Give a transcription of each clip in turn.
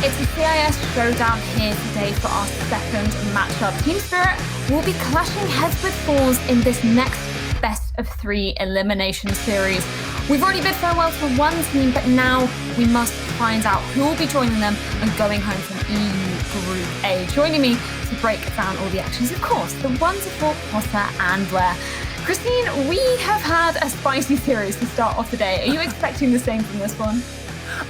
It's a CIS showdown here today for our second matchup. Team Spirit will be clashing heads with forZe in this next best of 3 elimination series. We've already bid farewell to one team, but now we must find out who will be joining them and going home from EU Group A. Joining me to break down all the actions, of course, the wonderful Potter and Blair. Christine, we have had a spicy series to start off today. Are you expecting the same from this one?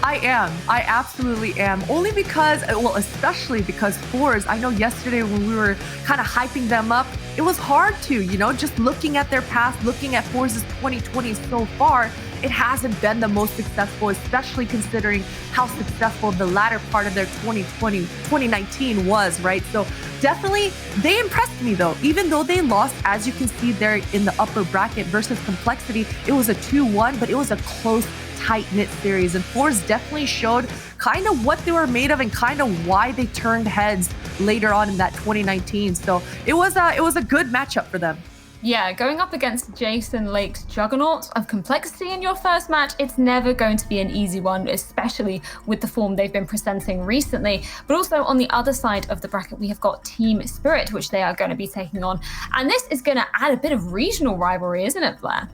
I am. I absolutely am. Only because, well, especially because forZe, I know yesterday when we were kind of hyping them up, it was hard to, just looking at their past, looking at forZe's 2020 so far, it hasn't been the most successful, especially considering how successful the latter part of their 2019 was, right? So definitely, they impressed me though. Even though they lost, as you can see there in the upper bracket versus Complexity, it was a 2-1, but it was a close, tight-knit series. And forZe definitely showed kind of what they were made of and kind of why they turned heads later on in that 2019. So it was a good matchup for them. Yeah, going up against Jason Lake's Juggernauts of Complexity in your first match, it's never going to be an easy one, especially with the form they've been presenting recently. But also on the other side of the bracket, we have got Team Spirit, which they are going to be taking on. And this is going to add a bit of regional rivalry, isn't it, Blair?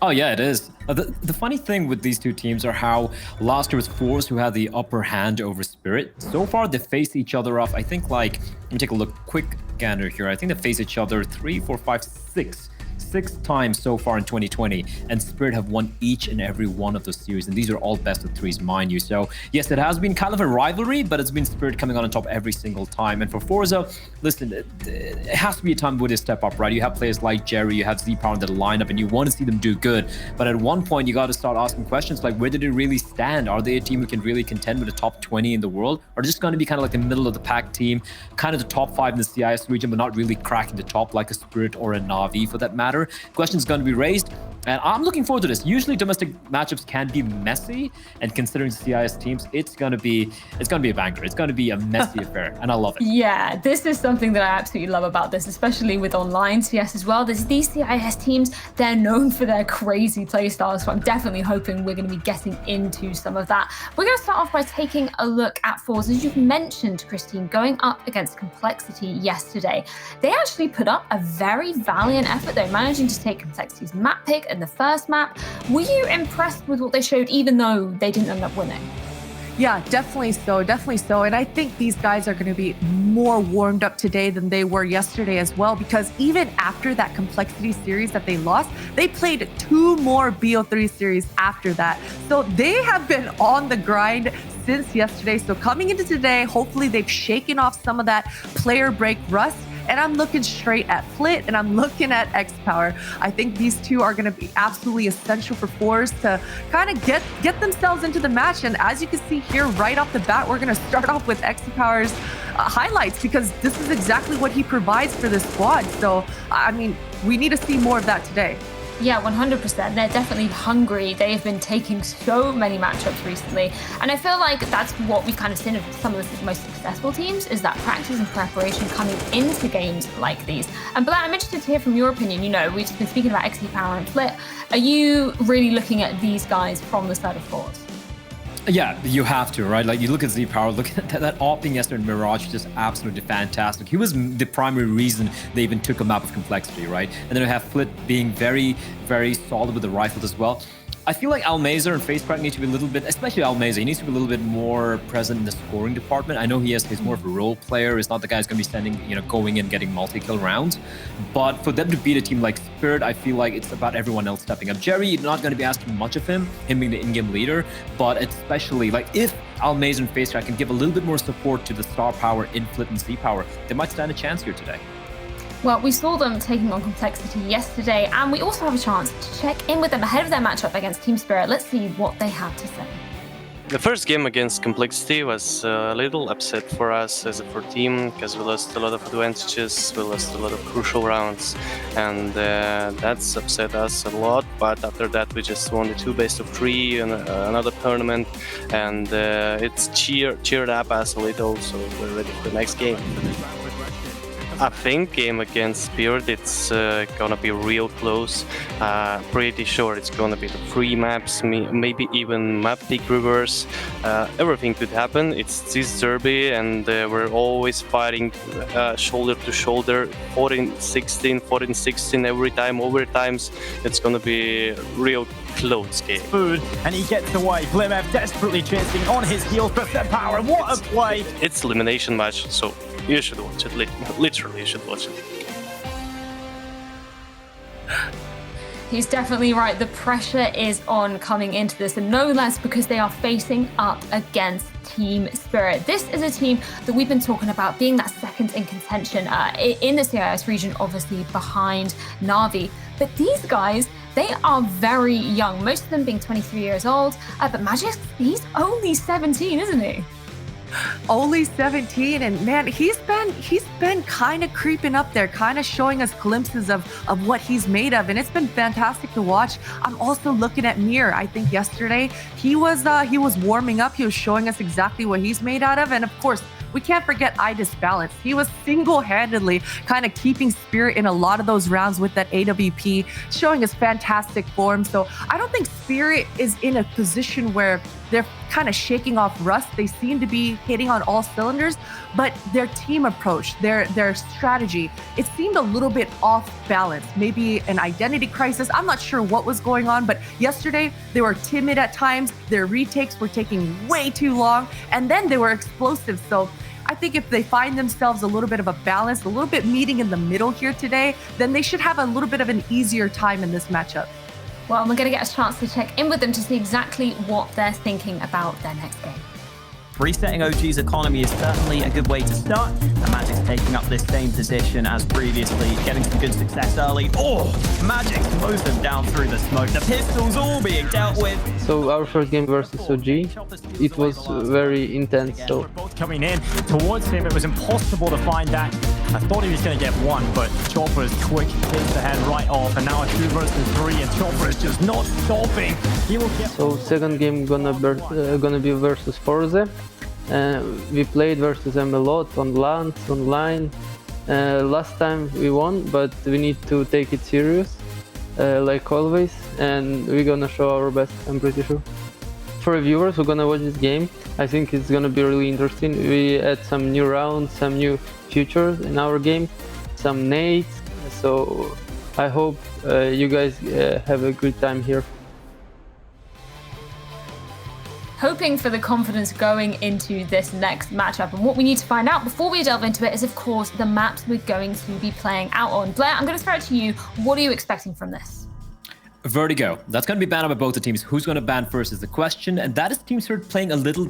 Oh yeah, it is. The funny thing with these two teams are how last year was forZe who had the upper hand over Spirit. So far, they faced each other off, I think, let me take a look, quick gander here. I think they faced each other 3, 4, 5, 6 times so far in 2020, and Spirit have won each and every one of those series, and these are all best of 3s, mind you. So yes, it has been kind of a rivalry, but it's been Spirit coming on top every single time. And for forZe, listen, it has to be a time where they step up, right? You have players like Jerry, you have Z-Power in the lineup, and you want to see them do good, but at one point you got to start asking questions like, where did they really stand? Are they a team who can really contend with the top 20 in the world, or just going to be kind of like the middle of the pack team, kind of the top 5 in the CIS region, but not really cracking the top like a Spirit or a Na'Vi for that matter? Questions going to be raised, and I'm looking forward to this. Usually domestic matchups can be messy, and considering the CIS teams, it's going to be a banger. It's going to be a messy affair, and I love it. Yeah, this is something that I absolutely love about this, especially with online CS as well. There's these CIS teams, they're known for their crazy playstyles, so I'm definitely hoping we're going to be getting into some of that. We're going to start off by taking a look at forZe. As you've mentioned, Christine, going up against Complexity yesterday, they actually put up a very valiant effort though, managing to take Complexity's map pick in the first map. Were you impressed with what they showed, even though they didn't end up winning? Yeah, definitely so. And I think these guys are going to be more warmed up today than they were yesterday as well, because even after that Complexity series that they lost, they played 2 more BO3 series after that. So they have been on the grind since yesterday. So coming into today, hopefully they've shaken off some of that player break rust. And I'm looking straight at Flit, and I'm looking at X-Power. I think these two are going to be absolutely essential for forZe to kind of get themselves into the match. And as you can see here, right off the bat, we're going to start off with X-Power's highlights, because this is exactly what he provides for this squad. So, I mean, we need to see more of that today. Yeah, 100%. They're definitely hungry. They've been taking so many matchups recently. And I feel like that's what we've kind of seen of some of the most successful teams, is that practice and preparation coming into games like these. And Blair, I'm interested to hear from your opinion. We've been speaking about X-Power and Flit. Are you really looking at these guys from the side of forZe? Yeah, you have to, right? Like, you look at Z-Power, look at that opening yesterday in Mirage, just absolutely fantastic. He was the primary reason they even took a map of Complexity, right? And then we have Flit being very, very solid with the rifles as well. I feel like Almazer and FaceCrack need to be a little bit, especially Almazer, he needs to be a little bit more present in the scoring department. I know he's more of a role player. He's not the guy who's going to be standing, going and getting multi-kill rounds. But for them to beat a team like Spirit, I feel like it's about everyone else stepping up. Jerry, you're not going to be asking much of him being the in-game leader, but especially like if Almazer and FaceCrack can give a little bit more support to the star power in Flit and Z-Power, they might stand a chance here today. Well, we saw them taking on Complexity yesterday, and we also have a chance to check in with them ahead of their matchup against Team Spirit. Let's see what they have to say. The first game against Complexity was a little upset for us as a team, because we lost a lot of advantages, we lost a lot of crucial rounds, and that's upset us a lot. But after that, we just won the 2 best of 3 in another tournament, and it's cheered up us a little, so we're ready for the next game. I think game against Spirit, it's gonna be real close. Pretty sure it's gonna be the 3 maps, maybe even map pick reverse. Everything could happen. It's this derby, and we're always fighting shoulder to shoulder, 14-16, 14-16 every time, overtimes. It's gonna be a real close game. Food, and he gets away. Blimev desperately chasing on his heels, but the power, what a play! It's elimination match, so you should watch it. Literally, you should watch it. He's definitely right. The pressure is on coming into this, and no less because they are facing up against Team Spirit. This is a team that we've been talking about being that second in contention in the CIS region, obviously behind Na'Vi. But these guys, they are very young, most of them being 23 years old. But Magic, he's only 17, isn't he? Only 17, and man, he's been kind of creeping up there, kind of showing us glimpses of what he's made of, and it's been fantastic to watch. I'm also looking at Mir. I think yesterday he was warming up. He was showing us exactly what he's made out of, and of course, we can't forget Idis Balance. He was single-handedly kind of keeping Spirit in a lot of those rounds with that AWP, showing us fantastic form. So I don't think Spirit is in a position where they're kind of shaking off rust. They seem to be hitting on all cylinders, but their team approach, their strategy, it seemed a little bit off balance. Maybe an identity crisis. I'm not sure what was going on, but yesterday they were timid at times. Their retakes were taking way too long, and then they were explosive. So I think if they find themselves a little bit of a balance, a little bit meeting in the middle here today, then they should have a little bit of an easier time in this matchup. Well, we're going to get a chance to check in with them to see exactly what they're thinking about their next game. Resetting OG's economy is certainly a good way to start. The Magic's taking up this same position as previously, getting some good success early. Oh, Magic mows them down through the smoke. The pistols all being dealt with. So our first game versus OG, it was very intense. So Both coming in towards him, it was impossible to find that. I thought he was going to get one, but Chopper's quick takes the head right off, and now a 2 versus 3, and Chopper is just not stopping. He will get. So second game gonna be versus forZe. We played versus them a lot on LAN, online. Last time we won, but we need to take it serious, like always, and we're gonna show our best, I'm pretty sure. For viewers who are gonna watch this game, I think it's gonna be really interesting. We add some new rounds, some new features in our game, some nades, so I hope you guys have a good time here. Hoping for the confidence going into this next matchup. And what we need to find out before we delve into it is, of course, the maps we're going to be playing out on. Blair, I'm going to throw it to you. What are you expecting from this? Vertigo. That's going to be banned by both the teams. Who's going to ban first is the question. And that is Team Spirit playing a little,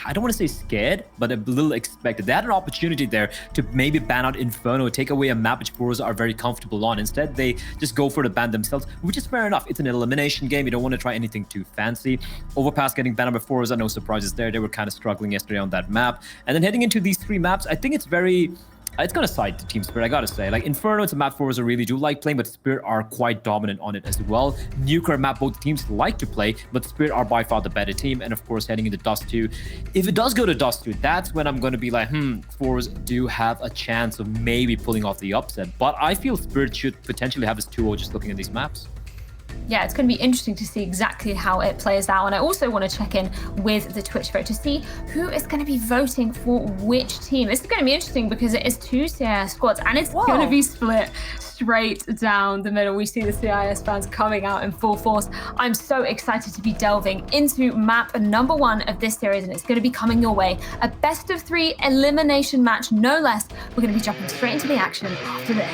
I don't want to say scared, but a little expected. They had an opportunity there to maybe ban out Inferno, take away a map which forZe are very comfortable on. Instead, they just go for the ban themselves, which is fair enough. It's an elimination game. You don't want to try anything too fancy. Overpass getting banned by forZe, no surprises there. They were kind of struggling yesterday on that map. And then heading into these 3 maps, I think it's going to side to Team Spirit, I gotta say. Like, Inferno, it's a map forZe really do like playing, but Spirit are quite dominant on it as well. Nuclear map, both teams like to play, but Spirit are by far the better team. And of course, heading into Dust 2. If it does go to Dust 2, that's when I'm going to be like, forZe do have a chance of maybe pulling off the upset. But I feel Spirit should potentially have his 2-0 just looking at these maps. Yeah, it's going to be interesting to see exactly how it plays out. And I also want to check in with the Twitch vote to see who is going to be voting for which team. This is going to be interesting because it is 2 CIS squads and it's going to be split straight down the middle. We see the CIS fans coming out in full force. I'm so excited to be delving into map number 1 of this series, and it's going to be coming your way. A best of 3 elimination match, no less. We're going to be jumping straight into the action after this.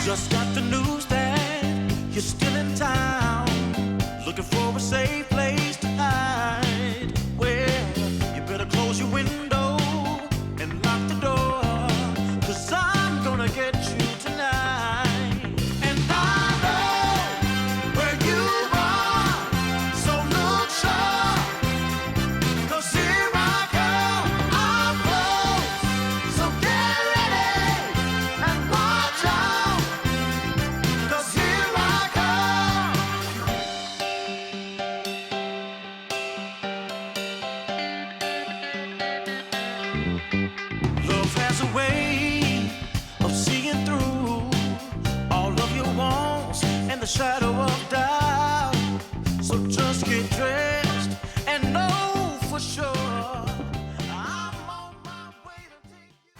Just got the news that you're still in town, looking for a safe place to hide. Well, you better close your window and lock the door, 'cause I'm gonna get you tonight. And I know where you are, so look sharp, 'cause here I come, I'm close, so get ready and watch out, 'cause here I come. Love has a way of seeing through all of your wants and the shadow of doubt. So just get dressed and know for sure I'm on my way to take you.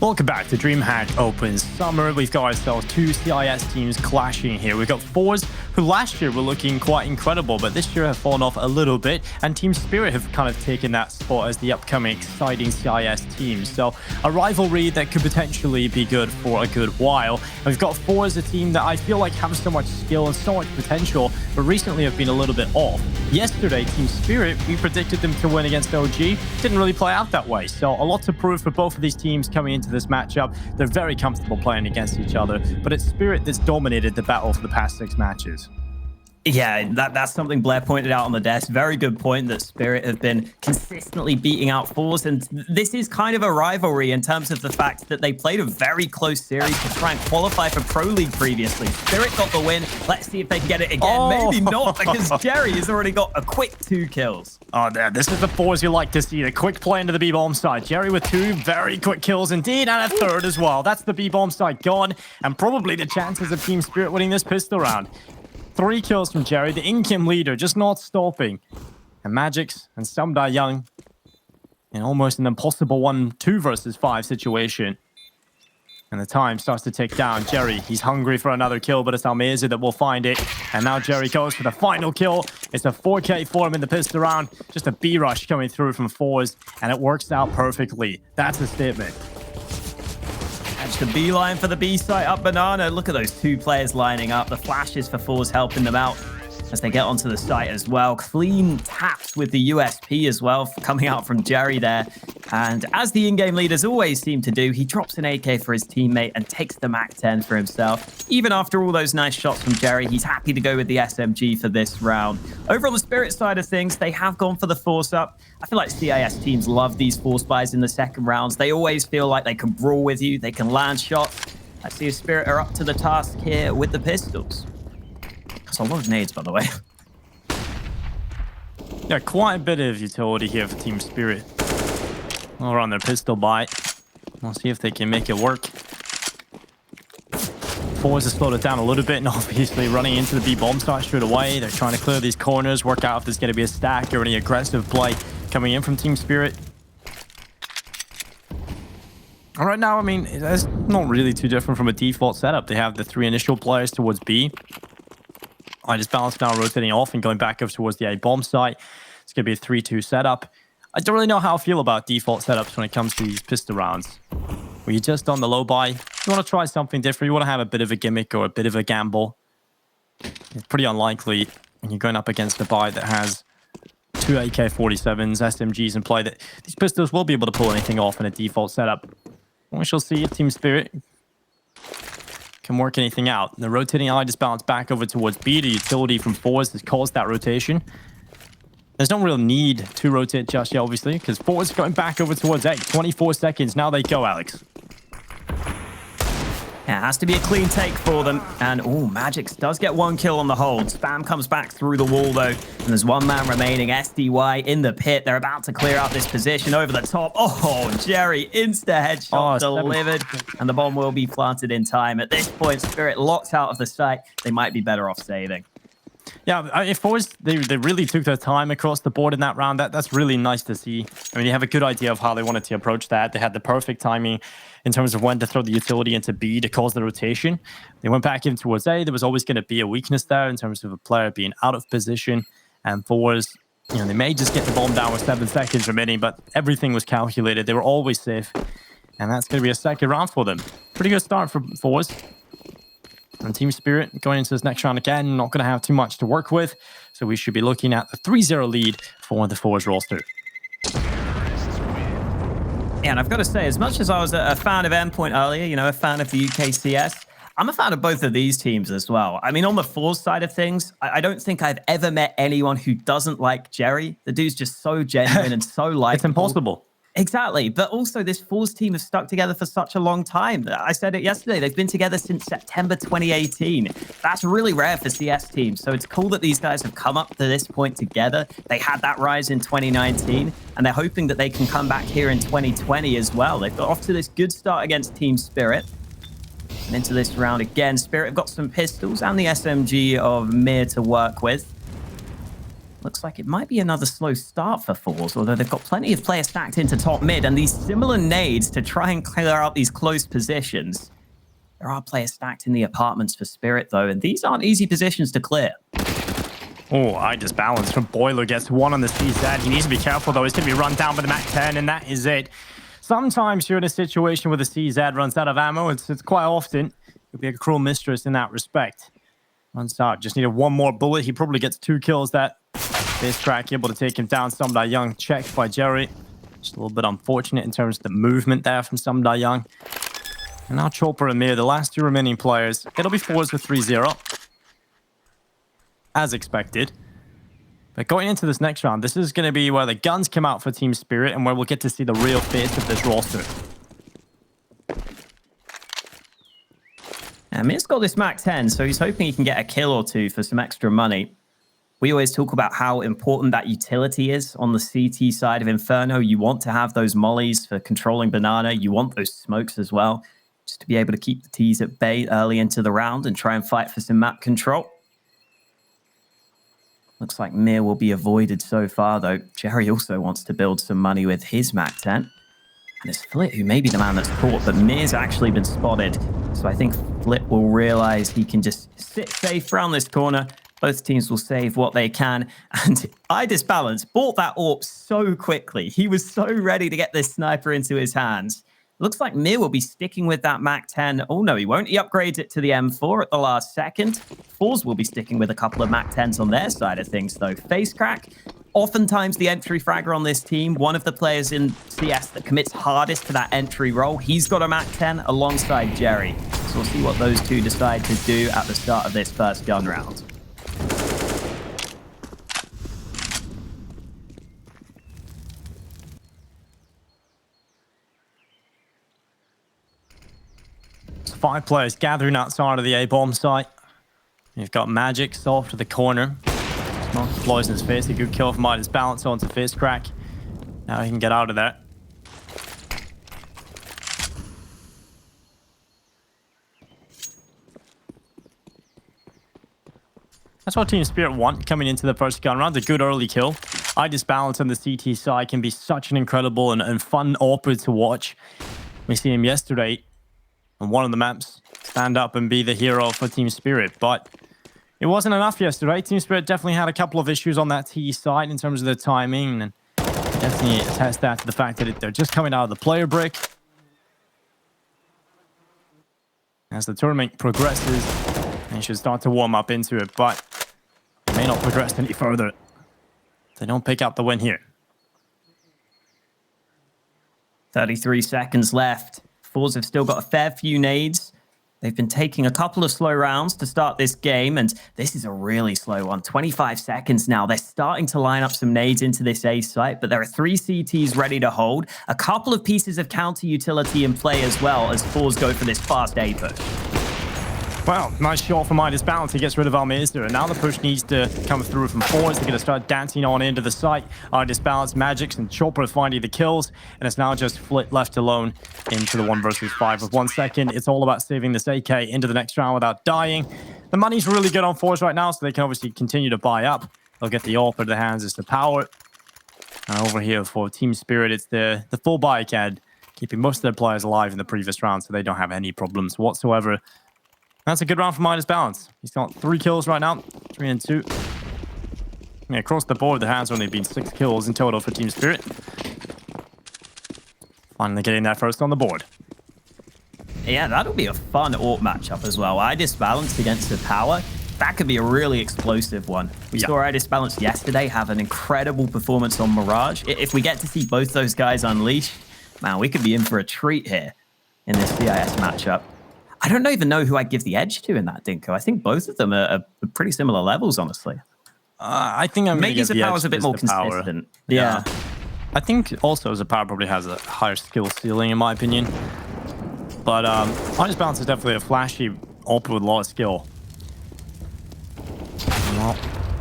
Welcome back to DreamHack Open Summer. We've got ourselves two CIS teams clashing here. We've got forZe, who last year were looking quite incredible, but this year have fallen off a little bit, and Team Spirit have kind of taken that spot as the upcoming exciting CIS team. So a rivalry that could potentially be good for a good while. And we've got forZe, a team that I feel like have so much skill and so much potential, but recently have been a little bit off. Yesterday, Team Spirit, we predicted them to win against OG. Didn't really play out that way. So a lot to prove for both of these teams coming into this matchup. They're very comfortable playing against each other, but it's Spirit that's dominated the battle for the past 6 matches. Yeah, that's something Blair pointed out on the desk. Very good point that Spirit have been consistently beating out forZe, and this is kind of a rivalry in terms of the fact that they played a very close series to try and qualify for Pro League previously. Spirit got the win. Let's see if they can get it again. Oh. Maybe not, because Jerry has already got a quick 2 kills. Oh, there. This is the forZe you like to see. The quick play into the B-bomb side. Jerry with 2 very quick kills indeed, and a 3rd as well. That's the B-bomb side gone, and probably the chances of Team Spirit winning this pistol round. 3 kills from Jerry, the in-game leader, just not stopping. And Magix and Sumda Young in almost an impossible 1-2 versus 5 situation. And the time starts to tick down. Jerry, he's hungry for another kill, but it's Almeza that will find it. And now Jerry goes for the final kill. It's a 4K for him in the pistol round. Just a B-rush coming through from forZe, and it works out perfectly. That's a statement. makes a beeline for the B site up banana. Look at those two players lining up. The flashes for forZe helping them out as they get onto the site as well. Clean taps with the USP as well, coming out from Jerry there. And as the in-game leaders always seem to do, he drops an AK for his teammate and takes the MAC-10 for himself. Even after all those nice shots from Jerry, he's happy to go with the SMG for this round. Over on the Spirit side of things, they have gone for the force up. I feel like CIS teams love these force buys in the second rounds. They always feel like they can brawl with you, they can land shots. I see a Spirit are up to the task here with the pistols. That's a lot of nades, by the way. Yeah, quite a bit of utility here for Team Spirit. All around their pistol buy. We'll see if they can make it work. forZe has slowed it down a little bit, and obviously running into the B bomb site straight away. They're trying to clear these corners, work out if there's going to be a stack or any aggressive play coming in from Team Spirit. All right, now, I mean, it's not really too different from a default setup. They have the 3 initial players towards B. I just balance now rotating off and going back over towards the A bomb site. It's going to be a 3-2 setup. I don't really know how I feel about default setups when it comes to these pistol rounds. Where you're just on the low buy. You want to try something different. You want to have a bit of a gimmick or a bit of a gamble. It's pretty unlikely when you're going up against a buy that has 2 AK-47s, SMGs in play that these pistols will be able to pull anything off in a default setup. We shall see if Team Spirit can work anything out. The rotating ally just bounced back over towards B. The utility from forZe has caused that rotation. There's no real need to rotate just yet, obviously, because forZe is going back over towards A. 24 seconds. Now they go, Alex. Yeah, it has to be a clean take for them. And, oh, Magix does get 1 kill on the hold. Spam comes back through the wall, though. And there's 1 man remaining. SDY in the pit. They're about to clear out this position over the top. Oh, Jerry, insta-headshot delivered. And the bomb will be planted in time. At this point, Spirit locked out of the site. They might be better off saving. Yeah, if forZe, they really took their time across the board in that round. That's really nice to see. I mean, you have a good idea of how they wanted to approach that. They had the perfect timing in terms of when to throw the utility into B to cause the rotation. They went back in towards A. There was always going to be a weakness there in terms of a player being out of position. And forZe, you know, they may just get the bomb down with 7 seconds remaining, but everything was calculated. They were always safe. And that's going to be a second round for them. Pretty good start for forZe. And Team Spirit going into this next round again, not going to have too much to work with. So we should be looking at the 3-0 lead for the forZe roster. Yeah, and I've got to say, as much as I was a fan of Endpoint earlier, you know, a fan of the UKCS, I'm a fan of both of these teams as well. I mean, on the forZe side of things, I don't think I've ever met anyone who doesn't like Jerry. The dude's just so genuine and so likable. It's impossible. Exactly. But also, this forZe team has stuck together for such a long time. I said it yesterday. They've been together since September 2018. That's really rare for CS teams. So it's cool that these guys have come up to this point together. They had that rise in 2019, and they're hoping that they can come back here in 2020 as well. They've got off to this good start against Team Spirit. And into this round again, Spirit have got some pistols and the SMG of Mir to work with. Looks like it might be another slow start for forZe, although they've got plenty of players stacked into top mid, and these similar nades to try and clear out these close positions. There are players stacked in the apartments for Spirit, though, and these aren't easy positions to clear. Oh, I just balanced from Boiler, gets 1 on the CZ. He needs to be careful, though. He's going to be run down by the MAC-10, and that is it. Sometimes you're in a situation where the CZ runs out of ammo. It's quite often. You'll be a cruel mistress in that respect. Runs out. Just needed 1 more bullet. He probably gets 2 kills that this track, able to take him down. Samda Young checked by Jerry. Just a little bit unfortunate in terms of the movement there from Samda Young. And now Chopper and Mir, the last 2 remaining players. It'll be forZe with 3-0. As expected. But going into this next round, this is going to be where the guns come out for Team Spirit and where we'll get to see the real face of this roster. And Mir's got this MAC-10, so he's hoping he can get a kill or 2 for some extra money. We always talk about how important that utility is on the CT side of Inferno. You want to have those mollies for controlling banana. You want those smokes as well, just to be able to keep the T's at bay early into the round and try and fight for some map control. Looks like Mir will be avoided so far, though. Jerry also wants to build some money with his MAC-10. And it's Flit who may be the man that's caught, but Mir's actually been spotted. So I think Flit will realize he can just sit safe around this corner. Both teams will save what they can. And I Disbalance bought that AWP so quickly. He was so ready to get this sniper into his hands. Looks like Mir will be sticking with that MAC-10. Oh, no, he won't. He upgrades it to the M4 at the last second. forZe will be sticking with a couple of MAC-10s on their side of things, though. FaceCrack, oftentimes the entry fragger on this team, one of the players in CS that commits hardest to that entry role. He's got a MAC-10 alongside Jerry. So we'll see what those two decide to do at the start of this first gun round. It's 5 players gathering outside of the A-bomb site. You've got Magic off to the corner. Smoke deploys in his face. A good kill from Midas Balance onto FaceCrack. Now he can get out of there. That's what Team Spirit want coming into the first gun round. A good early kill. Midas Balance on the CT side can be such an incredible and fun opera to watch. We see him yesterday on one of the maps stand up and be the hero for Team Spirit, but it wasn't enough yesterday. Team Spirit definitely had a couple of issues on that T side in terms of the timing, and definitely attest that to the fact that they're just coming out of the player break. As the tournament progresses, they should start to warm up into it, but they may not progress any further. They don't pick up the win here. 33 seconds left. forZe have still got a fair few nades. They've been taking a couple of slow rounds to start this game, and this is a really slow one. 25 seconds now. They're starting to line up some nades into this A site, but there are 3 CTs ready to hold. A couple of pieces of counter utility in play as well as forZe go for this fast A push. Well, nice shot from Midas Balance. He gets rid of Almeister, and now the push needs to come through from forZe. They're going to start dancing on into the site. Midas Balance, Magics, and Chopper finding the kills, and it's now just Flit left alone into the 1 versus 5 with 1 second. It's all about saving this AK into the next round without dying. The money's really good on forZe right now, so they can obviously continue to buy up. They'll get the AWP into the hands as the power. And over here for Team Spirit, it's the full buy CAD, keeping most of their players alive in the previous round, so they don't have any problems whatsoever. That's a good round for Midas Balance. He's got 3 kills right now, 3 and 2. Yeah, across the board, there has only been 6 kills in total for Team Spirit. Finally getting that first on the board. Yeah, that'll be a fun AWP matchup as well. Midas Balance against the power. That could be a really explosive one. We saw Midas Balance yesterday have an incredible performance on Mirage. If we get to see both those guys unleash, man, we could be in for a treat here in this CIS matchup. I don't even know who I'd give the edge to in that, Dinko. I think both of them are pretty similar levels, honestly. I think I'm maybe Zapower's a bit more consistent. Yeah. I think also Zapower probably has a higher skill ceiling, in my opinion. But Midas Balance is definitely a flashy AWP with a lot of skill. Well,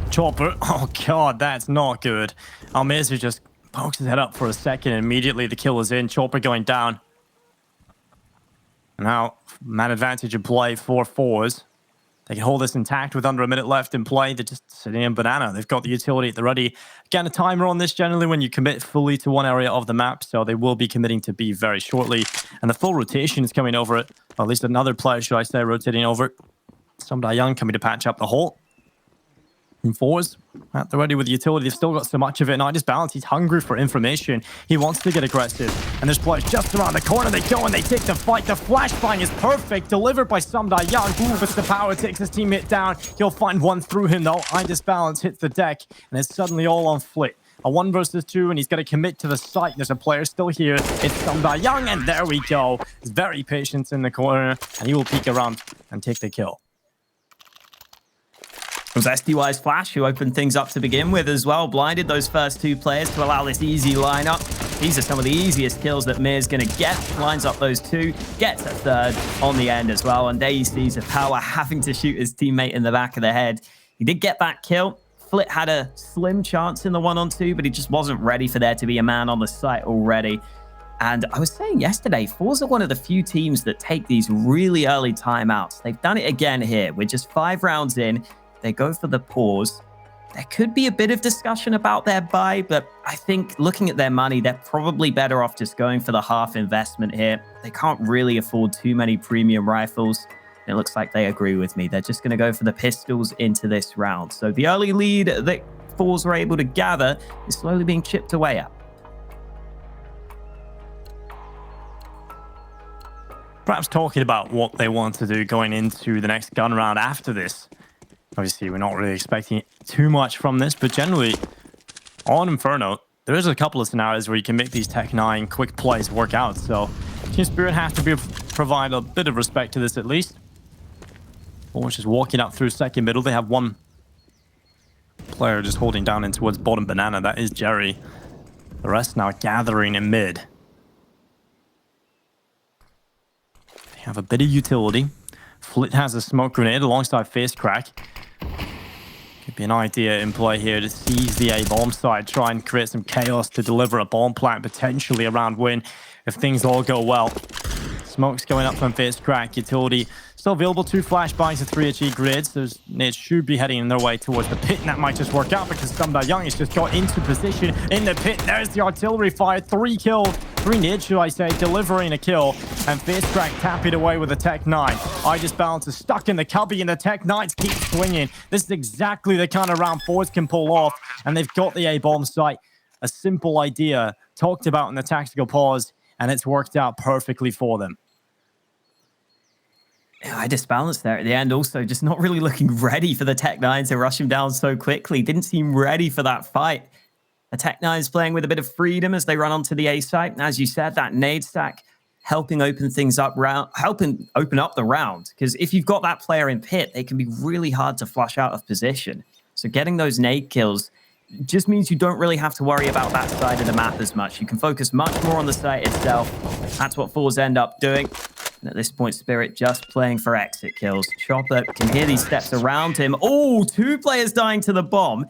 Chopper. Oh, God, that's not good. Almeister just pokes his head up for a second, and immediately the kill is in. Chopper going down. Now, man advantage in play for forZe. They can hold this intact with under a minute left in play. They're just sitting in banana. They've got the utility at the ready. Again, a timer on this generally when you commit fully to one area of the map, so they will be committing to B very shortly. And the full rotation is coming over it. Or at least another player, should I say, rotating over it. Somebody young coming to patch up the hole. And forZe at the ready with the utility. They've still got so much of it. Midas Balance, he's hungry for information. He wants to get aggressive. And there's players just around the corner. They go and they take the fight. The flashbang is perfect. Delivered by Sumdai Young. But Zapower takes his teammate down. He'll find one through him though. Midas Balance hits the deck. And it's suddenly all on Flit. A 1 versus 2, and he's going to commit to the site. There's a player still here. It's Sumdai Young, and there we go. He's very patient in the corner. And he will peek around and take the kill. It was SDY's Flash who opened things up to begin with as well. Blinded those first 2 players to allow this easy lineup. These are some of the easiest kills that Mir's going to get. Lines up those 2, gets a 3rd on the end as well. And there you see Zapower having to shoot his teammate in the back of the head. He did get that kill. Flit had a slim chance in the 1-on-2, but he just wasn't ready for there to be a man on the site already. And I was saying yesterday, forZe are one of the few teams that take these really early timeouts. They've done it again here. We're just 5 rounds in. They go for the pause. There could be a bit of discussion about their buy, but I think looking at their money, they're probably better off just going for the half investment here. They can't really afford too many premium rifles. It looks like they agree with me. They're just going to go for the pistols into this round. So the early lead that forZe were able to gather is slowly being chipped away at. perhaps talking about what they want to do going into the next gun round after this. Obviously, we're not really expecting too much from this, but generally, on Inferno, there is a couple of scenarios where you can make these Tech 9 quick plays work out. So Team Spirit have to provide a bit of respect to this at least. Force just walking up through second middle. They have one player just holding down in towards bottom banana. That is Jerry. The rest now gathering in mid. They have a bit of utility. Flit has a smoke grenade alongside Face Crack. Could be an idea in play here to seize the A-bomb side, try and create some chaos to deliver a bomb plant potentially around win if things all go well. Smoke's going up from Face Crack. Utility still available. 2 flashbangs and 3 HE grids. Those nades should be heading in their way towards the pit, and that might just work out because Sumda Young has just got into position in the pit. There's the artillery fire. 3 kills. 3 nades, should I say, delivering a kill. And Face Crack tapping away with a Tech 9. I just balance is stuck in the cubby, and the Tech 9s keep swinging. This is exactly the kind of round forwards can pull off, and they've got the A-bomb site. A simple idea talked about in the tactical pause, and it's worked out perfectly for them. Yeah, I disbalanced there at the end. Also, just not really looking ready for the Tech 9 to rush him down so quickly. Didn't seem ready for that fight. The Tech 9 is playing with a bit of freedom as they run onto the A site. As you said, that nade stack helping open things up, helping open up the round. Because if you've got that player in pit, they can be really hard to flush out of position. So getting those nade kills just means you don't really have to worry about that side of the map as much. You can focus much more on the site itself. That's what forZe end up doing. And at this point, Spirit just playing for exit kills. Chopper can hear these steps around him. Oh, 2 players dying to the bomb.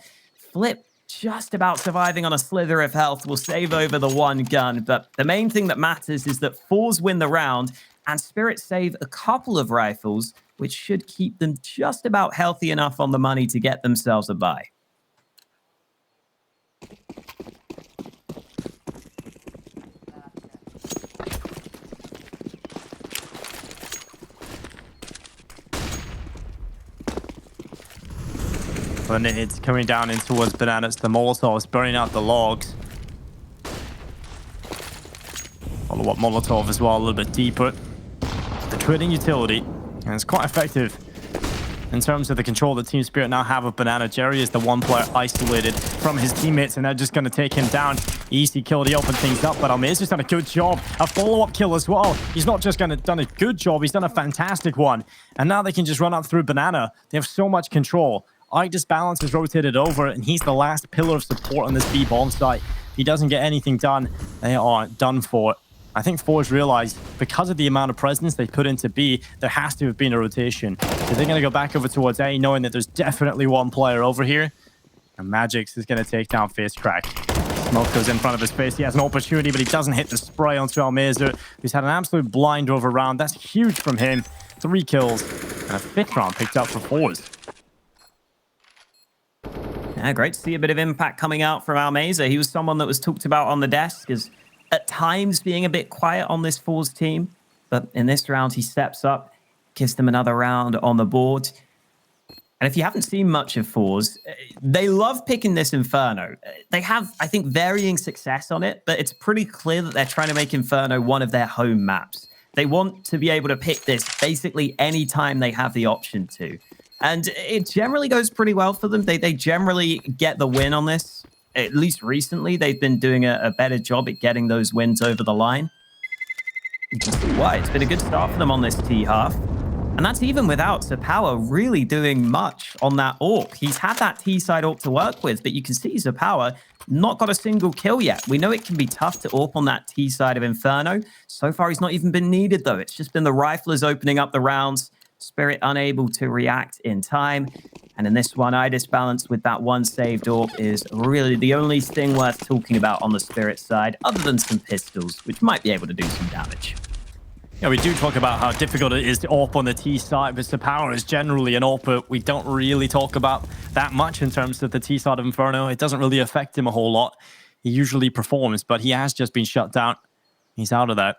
Flip just about surviving on a slither of health will save over the 1 gun. But the main thing that matters is that forZe win the round and Spirit save a couple of rifles, which should keep them just about healthy enough on the money to get themselves a buy. When it's coming down in towards bananas, the Molotov's burning out the logs. Follow up Molotov as well, a little bit deeper. The trading utility, and it's quite effective in terms of the control that Team Spirit now have of Banana. Jerry is the one player isolated from his teammates, and they're just going to take him down. Easy kill to open things up, but Almir's just done a good job. A follow-up kill as well. He's not just done a good job, he's done a fantastic one. And now they can just run up through Banana. They have so much control. Balance is rotated over, and he's the last pillar of support on this B bomb site. If he doesn't get anything done, they are done for. I think forZe realized because of the amount of presence they put into B, there has to have been a rotation. So they're going to go back over towards A, knowing that there's definitely one player over here. And Magix is going to take down Face Crack. Smoke goes in front of his face. He has an opportunity, but he doesn't hit the spray onto Almirza, who's had an absolute blind over round. That's huge from him. 3 kills and a 5th round picked up for forZe. Yeah, great to see a bit of impact coming out from Almirza. He was someone that was talked about on the desk as at times being a bit quiet on this forZe team. But in this round, he steps up, gives them another round on the board. And if you haven't seen much of forZe, they love picking this Inferno. They have, I think, varying success on it, but it's pretty clear that they're trying to make Inferno one of their home maps. They want to be able to pick this basically any time they have the option to. And it generally goes pretty well for them. They generally get the win on this. At least recently, they've been doing a better job at getting those wins over the line. You can see why. It's been a good start for them on this T half. And that's even without Zapower really doing much on that AWP. He's had that T-side AWP to work with, but you can see Zapower not got a single kill yet. We know it can be tough to AWP on that T-side of Inferno. So far, he's not even been needed, though. It's just been the riflers opening up the rounds. Spirit unable to react in time. And in this one, Balance with that 1 saved AWP is really the only thing worth talking about on the Spirit side, other than some pistols, which might be able to do some damage. Yeah, we do talk about how difficult it is to AWP on the T side, but Zapower is generally an AWP, but we don't really talk about that much in terms of the T side of Inferno. It doesn't really affect him a whole lot. He usually performs, but he has just been shut down. He's out of that.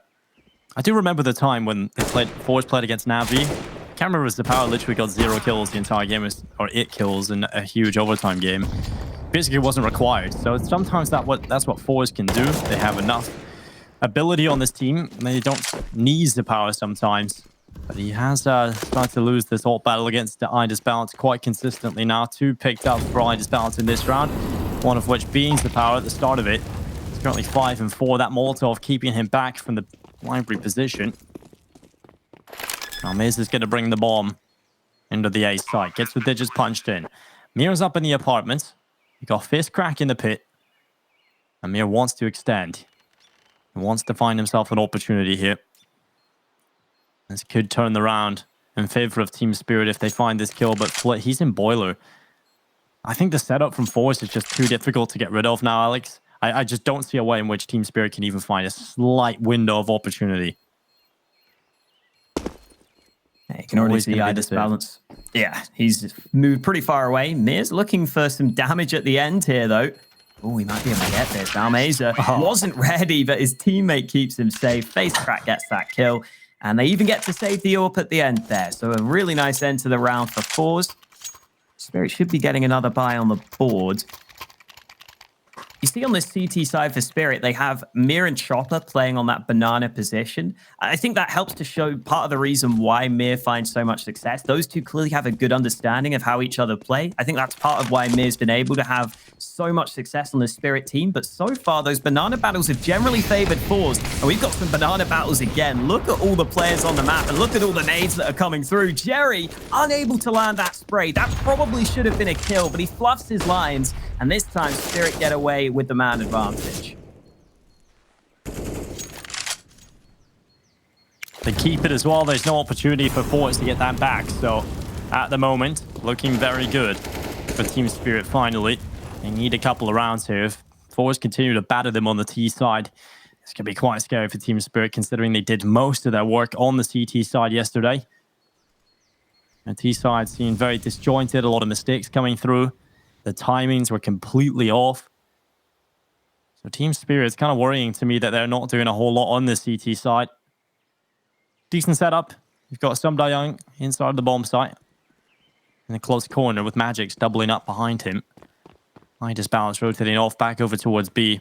I do remember the time when forZe played against Navi. I can't remember if Zapower literally got 0 kills the entire game, or 8 kills in a huge overtime game. Basically, it wasn't required. So sometimes that's what forZe can do. They have enough ability on this team. They don't need the power sometimes. But he has started to lose this ult battle against the Idis Balance quite consistently now. 2 picked up for Idis Balance in this round, one of which being the power at the start of it. He's currently 5 and 4. That Molotov keeping him back from the library position. Now Miz is going to bring the bomb into the A site. Gets the digits punched in. Mir's up in the apartment. He got fist crack in the pit. And Mir wants to extend. He wants to find himself an opportunity here. This could turn the round in favor of Team Spirit if they find this kill, but Flit, he's in Boiler. I think the setup from forZe is just too difficult to get rid of now, Alex. I just don't see a way in which Team Spirit can even find a slight window of opportunity. Yeah, you can already see Idis Balance. Yeah, he's moved pretty far away. Mir's looking for some damage at the end here, though. Oh, he might be able to get this. Almeza wasn't ready, but his teammate keeps him safe. Face Crack gets that kill. And they even get to save the AWP at the end there. So a really nice end to the round for forZe. Spirit should be getting another buy on the board. You see on this CT side for Spirit, they have Mir and Chopper playing on that banana position. I think that helps to show part of the reason why Mir finds so much success. Those two clearly have a good understanding of how each other play. I think that's part of why Mir's been able to have so much success on the Spirit team. But so far, those banana battles have generally favored forZe. And we've got some banana battles again. Look at all the players on the map and look at all the nades that are coming through. Jerry, unable to land that spray. That probably should have been a kill, but he fluffs his lines. And this time, Spirit get away with the man advantage. They keep it as well. There's no opportunity for forZe to get that back. So at the moment, looking very good for Team Spirit finally. They need a couple of rounds here. If forZe continue to batter them on the T side, it's going to be quite scary for Team Spirit considering they did most of their work on the CT side yesterday. The T side seemed very disjointed, a lot of mistakes coming through. The timings were completely off. So Team Spirit is kind of worrying to me that they're not doing a whole lot on the CT side. Decent setup. You've got Sumda Young inside the bomb site. In the close corner with Magix doubling up behind him. Idis Balance rotating off back over towards B.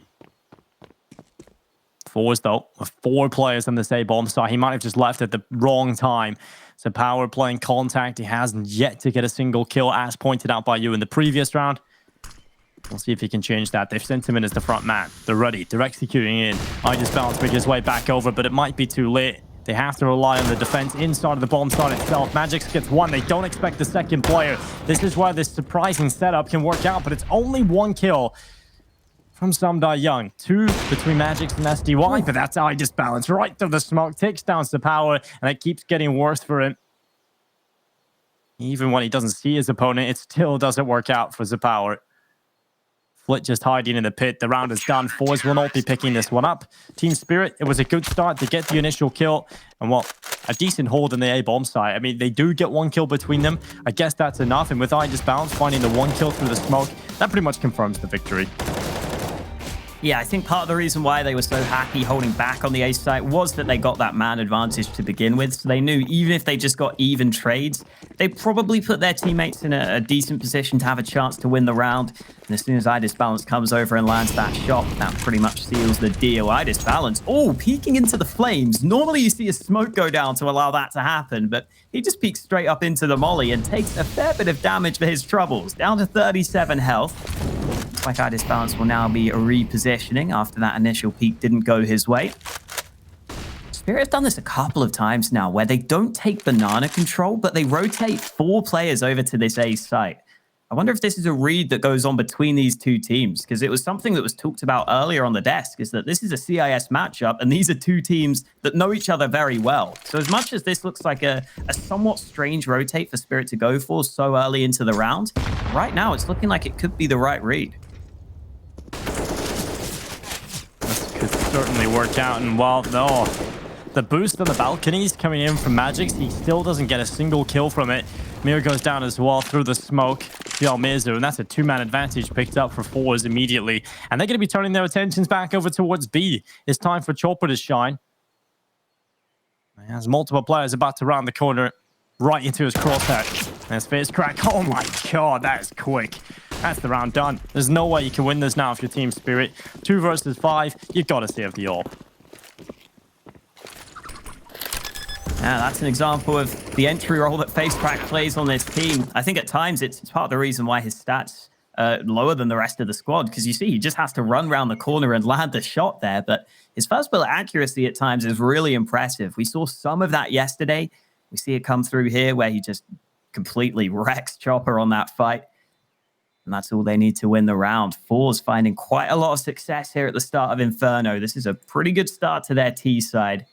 forZe though, with 4 players on this A bomb site. He might have just left at the wrong time. So Power playing contact. He hasn't yet to get a single kill, as pointed out by you in the previous round. We'll see if he can change that. They've sent him in as the front man. They're ready. They're executing in. Idis Balance make his way back over, but it might be too late. They have to rely on the defense inside of the bomb site itself. Magix gets 1. They don't expect the second player. This is where this surprising setup can work out, but it's only 1 kill from Sumda Young. 2 between Magix and SDY, but that's Idis Balance right through the smoke. Takes down the Power, and it keeps getting worse for him. Even when he doesn't see his opponent, it still doesn't work out for the Power. Flit just hiding in the pit. The round is done. forZe will not be picking this one up. Team Spirit, it was a good start to get the initial kill. And well, a decent hold in the A bomb site. I mean, they do get 1 kill between them. I guess that's enough. And with Idis Balance finding the 1 kill through the smoke, that pretty much confirms the victory. Yeah, I think part of the reason why they were so happy holding back on the A site was that they got that man advantage to begin with. So they knew even if they just got even trades, they probably put their teammates in a decent position to have a chance to win the round. And as soon as Idis Balance comes over and lands that shot, that pretty much seals the deal. Idis Balance, oh, peeking into the flames. Normally you see a smoke go down to allow that to happen, but he just peeks straight up into the molly and takes a fair bit of damage for his troubles. Down to 37 health. Looks like Idis Balance will now be repositioning after that initial peak didn't go his way. Spirit have done this a couple of times now where they don't take banana control, but they rotate 4 players over to this A site. I wonder if this is a read that goes on between these two teams, because it was something that was talked about earlier on the desk, is that this is a CIS matchup, and these are 2 teams that know each other very well. So as much as this looks like a somewhat strange rotate for Spirit to go for so early into the round, right now it's looking like it could be the right read. This could certainly work out, and well, no. The boost on the balconies coming in from Magix, he still doesn't get a single kill from it. Mir goes down as well through the smoke. The Almeza, and that's a 2-man advantage picked up for forZe immediately. And they're going to be turning their attentions back over towards B. It's time for Chopper to shine. He has multiple players about to round the corner right into his crosshair. There's face crack. Oh my god, that is quick. That's the round done. There's no way you can win this now if you're Team Spirit. 2 versus 5, you got to save the AWP. Yeah, that's an example of the entry role that FaceCrack plays on this team. I think at times it's part of the reason why his stats are lower than the rest of the squad, because you see he just has to run around the corner and land the shot there, but his first bullet accuracy at times is really impressive. We saw some of that yesterday. We see it come through here where he just completely wrecks Chopper on that fight. And that's all they need to win the round. forZe finding quite a lot of success here at the start of Inferno. This is a pretty good start to their T side.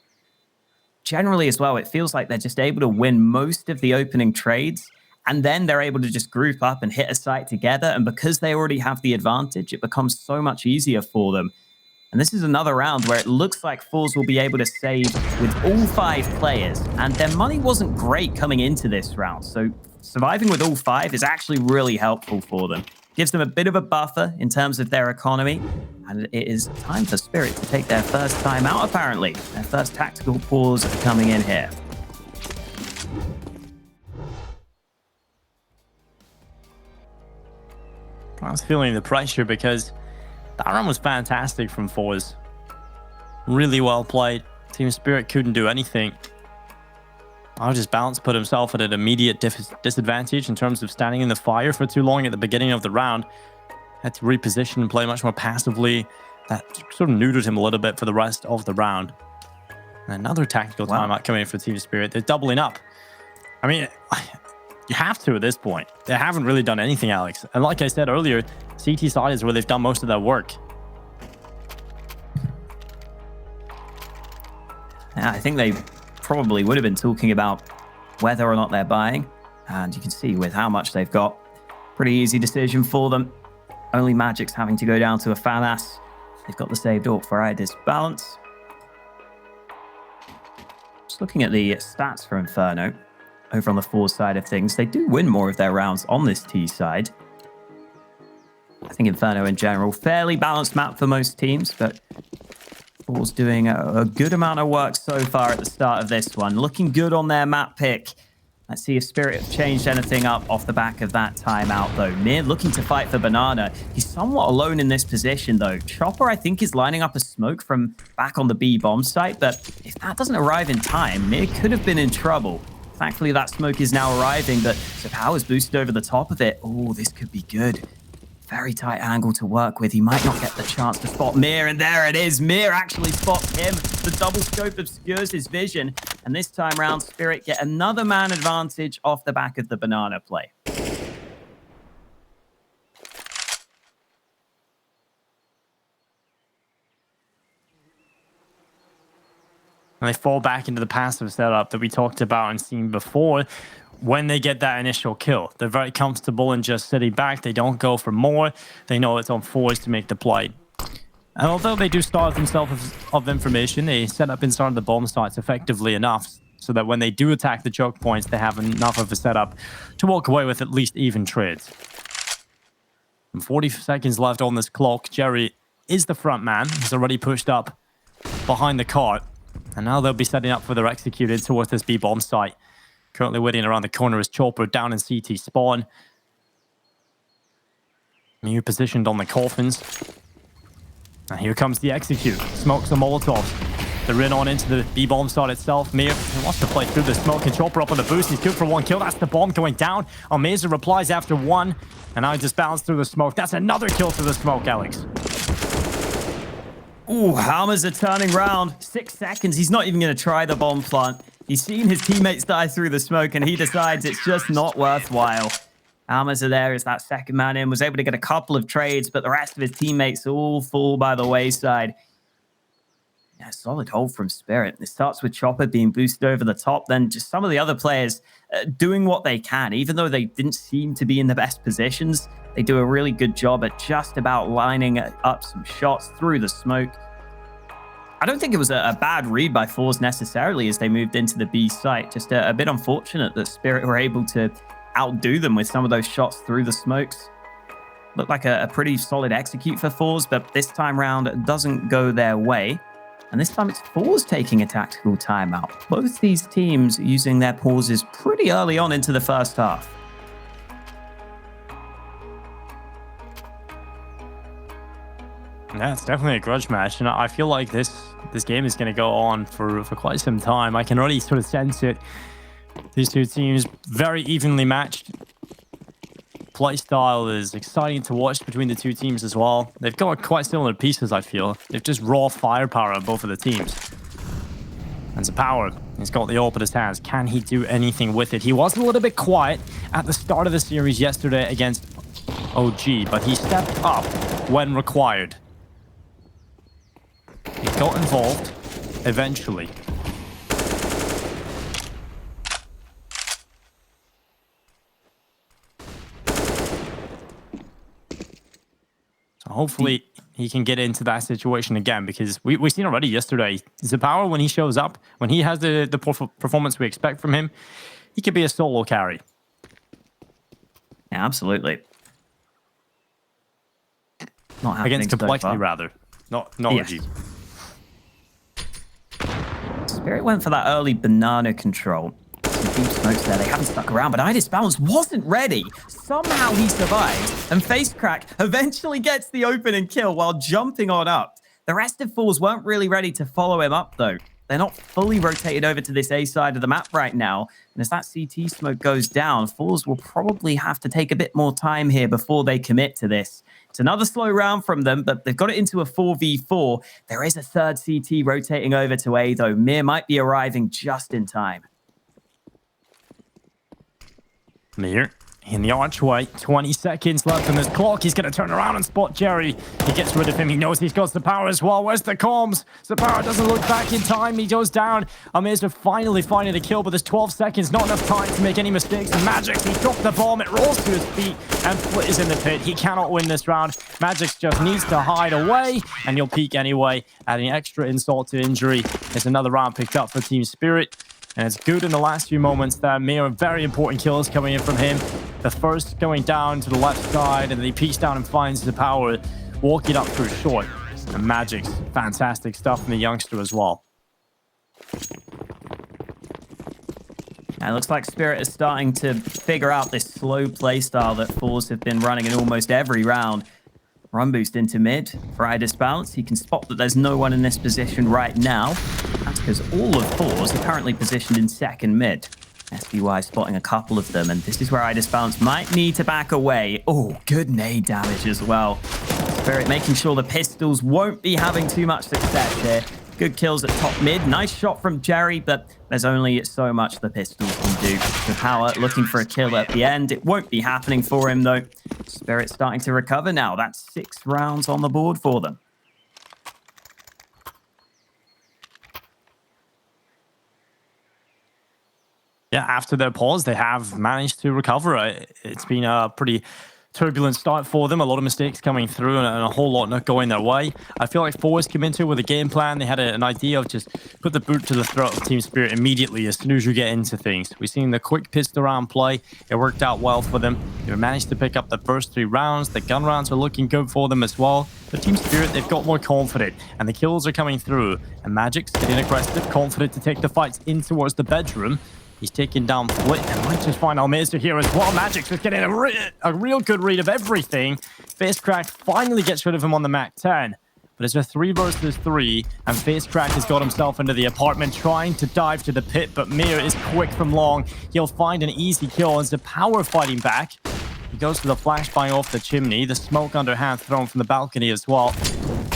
Generally as well, it feels like they're just able to win most of the opening trades, and then they're able to just group up and hit a site together. And because they already have the advantage, it becomes so much easier for them. And this is another round where it looks like forZe will be able to save with all 5 players. And their money wasn't great coming into this round. So surviving with all 5 is actually really helpful for them. Gives them a bit of a buffer in terms of their economy. And it is time for Spirit to take their first time out, apparently. Their first tactical pause coming in here. I was feeling the pressure because that run was fantastic from forZe. Really well played. Team Spirit couldn't do anything. I'll just Balance put himself at an immediate disadvantage in terms of standing in the fire for too long at the beginning of the round. Had to reposition and play much more passively. That sort of neutered him a little bit for the rest of the round. And another tactical timeout coming in for Team Spirit. They're doubling up. I mean, you have to at this point. They haven't really done anything, Alex. And like I said earlier, CT side is where they've done most of their work. Yeah, I think they probably would have been talking about whether or not they're buying. And you can see with how much they've got, pretty easy decision for them. Only Magic's having to go down to a FAMAS. They've got the saved AWP for Idis Balance. Just looking at the stats for Inferno, over on the forZe side of things, they do win more of their rounds on this T side. I think Inferno in general, fairly balanced map for most teams, but forZe doing a good amount of work so far at the start of this one. Looking good on their map pick. Let's see if Spirit have changed anything up off the back of that timeout, though. Mir looking to fight for Banana. He's somewhat alone in this position, though. Chopper, I think, is lining up a smoke from back on the B bomb site, but if that doesn't arrive in time, Mir could have been in trouble. Thankfully, that smoke is now arriving, but the power's boosted over the top of it. Oh, this could be good. Very tight angle to work with. He might not get the chance to spot Mir, and there it is. Mir actually spots him. The double scope obscures his vision, and this time round, Spirit get another man advantage off the back of the banana play. And they fall back into the passive setup that we talked about and seen before. When they get that initial kill, they're very comfortable in just sitting back. They don't go for more. They know it's on forZe to make the play. And although they do starve themselves of information, they set up inside the bomb sites effectively enough so that when they do attack the choke points, they have enough of a setup to walk away with at least even trades. And 40 seconds left on this clock. Jerry is the front man. He's already pushed up behind the cart. And now they'll be setting up for their executed towards this B bomb site. Currently waiting around the corner is Chopper down in CT spawn. Mew positioned on the coffins. And here comes the execute. Smokes and Molotovs. They're in on into the B bomb site itself. Mew wants to play through the smoke and Chopper up on the boost. He's good for 1 kill. That's the bomb going down. Almeza replies after 1. And now he just bounced through the smoke. That's another kill to the smoke, Alex. Ooh, Hammers are turning round. 6 seconds. He's not even going to try the bomb plant. He's seen his teammates die through the smoke, and he decides it's just not worthwhile. Hammers are there as that second man in. Was able to get a couple of trades, but the rest of his teammates all fall by the wayside. Yeah, solid hold from Spirit. It starts with Chopper being boosted over the top, then just some of the other players doing what they can. Even though they didn't seem to be in the best positions, they do a really good job at just about lining up some shots through the smoke. I don't think it was a bad read by forZe necessarily as they moved into the B site. Just a bit unfortunate that Spirit were able to outdo them with some of those shots through the smokes. Looked like a pretty solid execute for forZe, but this time round it doesn't go their way. And this time it's forZe taking a tactical timeout. Both these teams using their pauses pretty early on into the first half. Yeah, it's definitely a grudge match, and I feel like this game is going to go on for quite some time. I can already sort of sense it. These two teams very evenly matched. Play style is exciting to watch between the two teams as well. They've got quite similar pieces, I feel. They've just raw firepower on both of the teams. And Power, he's got the AWP in his hands. Can he do anything with it? He was a little bit quiet at the start of the series yesterday against OG, but he stepped up when required. He got involved eventually. So hopefully he can get into that situation again, because we've seen already yesterday, Power, when he shows up, when he has the performance we expect from him, he could be a solo carry. Yeah, absolutely. Not happening Against so Complexity, far. rather. Not Yes. OG. Spirit went for that early banana control. Some deep smokes there. They haven't stuck around, but Idis Balance wasn't ready. Somehow he survives, and FaceCrack eventually gets the opening kill while jumping on up. The rest of forZe weren't really ready to follow him up, though. They're not fully rotated over to this A side of the map right now. And as that CT smoke goes down, forZe will probably have to take a bit more time here before they commit to this. It's another slow round from them, but they've got it into a 4v4. There is a third CT rotating over to A, though. Mir might be arriving just in time. Mir in the archway, 20 seconds left on this clock. He's going to turn around and spot Jerry. He gets rid of him. He knows he's got the power as well. Where's the comms? The power doesn't look back in time. He goes down. Amir's finally finding the kill, but there's 12 seconds. Not enough time to make any mistakes. And Magix, he dropped the bomb. It rolls to his feet, and Flit is in the pit. He cannot win this round. Magix just needs to hide away, and he'll peek anyway, adding extra insult to injury. There's another round picked up for Team Spirit. And it's good in the last few moments there. Mir, very important kills coming in from him. The first going down to the left side, and then he peeks down and finds the power, walking up through short. And Magic's fantastic stuff from the youngster as well. And it looks like Spirit is starting to figure out this slow playstyle that forZe have been running in almost every round. Run boost into mid for Idis Balance. He can spot that there's no one in this position right now. That's because all of forZe are currently positioned in second mid. SBY spotting a couple of them, and this is where Idis Balance might need to back away. Oh, good nade damage as well. Spirit making sure the pistols won't be having too much success here. Good kills at top mid. Nice shot from Jerry, but there's only so much the pistols can do. The power looking for a kill at the end. It won't be happening for him, though. Spirit starting to recover now. That's 6 rounds on the board for them. Yeah, after their pause, they have managed to recover. It's been a pretty turbulent start for them. A lot of mistakes coming through and a whole lot not going their way. I feel like forZe came into it with a game plan. They had an idea of just put the boot to the throat of Team Spirit immediately as soon as you get into things. We've seen the quick pistol round play. It worked out well for them. They managed to pick up the first 3 rounds. The gun rounds are looking good for them as well. But Team Spirit, they've got more confident, and the kills are coming through. And Magic's getting aggressive, confident to take the fights in towards the bedroom. He's taking down Flit and might just find Almirza here as well. Magic's just getting a real good read of everything. FaceCrack finally gets rid of him on the Mac 10. But it's a 3 versus 3, and FaceCrack has got himself into the apartment trying to dive to the pit, but Mir is quick from long. He'll find an easy kill as the power fighting back. He goes to the flashbang off the chimney, the smoke underhand thrown from the balcony as well.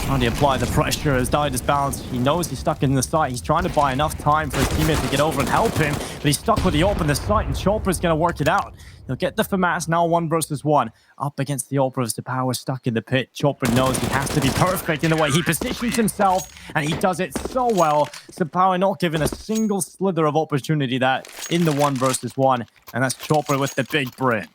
Trying to apply the pressure as Idis Balance. He knows he's stuck in the site. He's trying to buy enough time for his teammate to get over and help him, but he's stuck with the AWP in the site, and Chopper's going to work it out. He'll get the FAMAS, now 1 versus 1. Up against the AWP as the power stuck in the pit. Chopper knows he has to be perfect in the way he positions himself, and he does it so well. Power not given a single slither of opportunity that in the 1 versus 1, and that's Chopper with the big brain.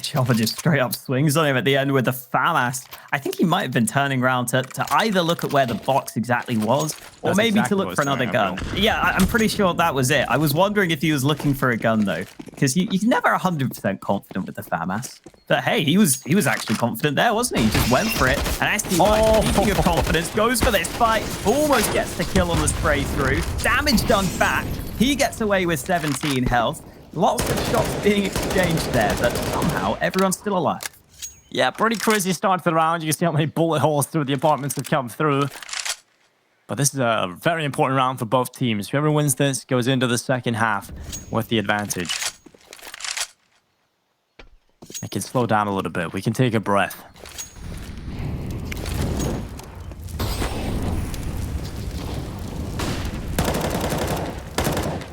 Chopper just straight up swings on him at the end with the FAMAS. I think he might have been turning around to either look at where the box exactly was, or That's maybe exactly to look what for I was another doing, gun. Yeah, I'm pretty sure that was it. I was wondering if he was looking for a gun, though, because he's never 100% confident with the FAMAS. But hey, he was actually confident there, wasn't he? He just went for it. And SDY, speaking of confidence, goes for this fight, almost gets the kill on the spray through. Damage done back. He gets away with 17 health. Lots of shots being exchanged there, but somehow everyone's still alive. Yeah, pretty crazy start to the round. You can see how many bullet holes through the apartments have come through. But this is a very important round for both teams. Whoever wins this goes into the second half with the advantage. I can slow down a little bit. We can take a breath.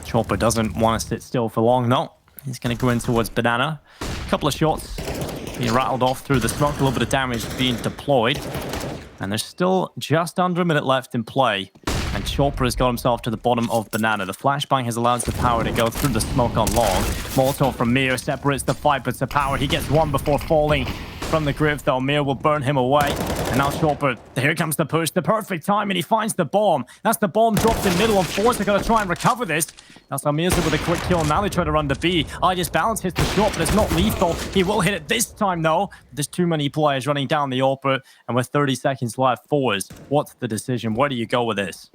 Chopper doesn't want to sit still for long, no. He's going to go in towards Banana. A couple of shots being rattled off through the smoke. A little bit of damage being deployed. And there's still just under a minute left in play. And Chopper has got himself to the bottom of Banana. The flashbang has allowed the power to go through the smoke on long. Molotov from Mir separates the fight, but Power, he gets one before falling from the grave, though. Mir will burn him away. And now Chopper, here comes the push. The perfect time, and he finds the bomb. That's the bomb dropped in middle, and forZe are going to try and recover this. That's Mirza with a quick kill. Now they try to run to B. Just balance hits the shot, but it's not lethal. He will hit it this time, though. There's too many players running down the AWP, and with 30 seconds left, forZe, what's the decision? Where do you go with this?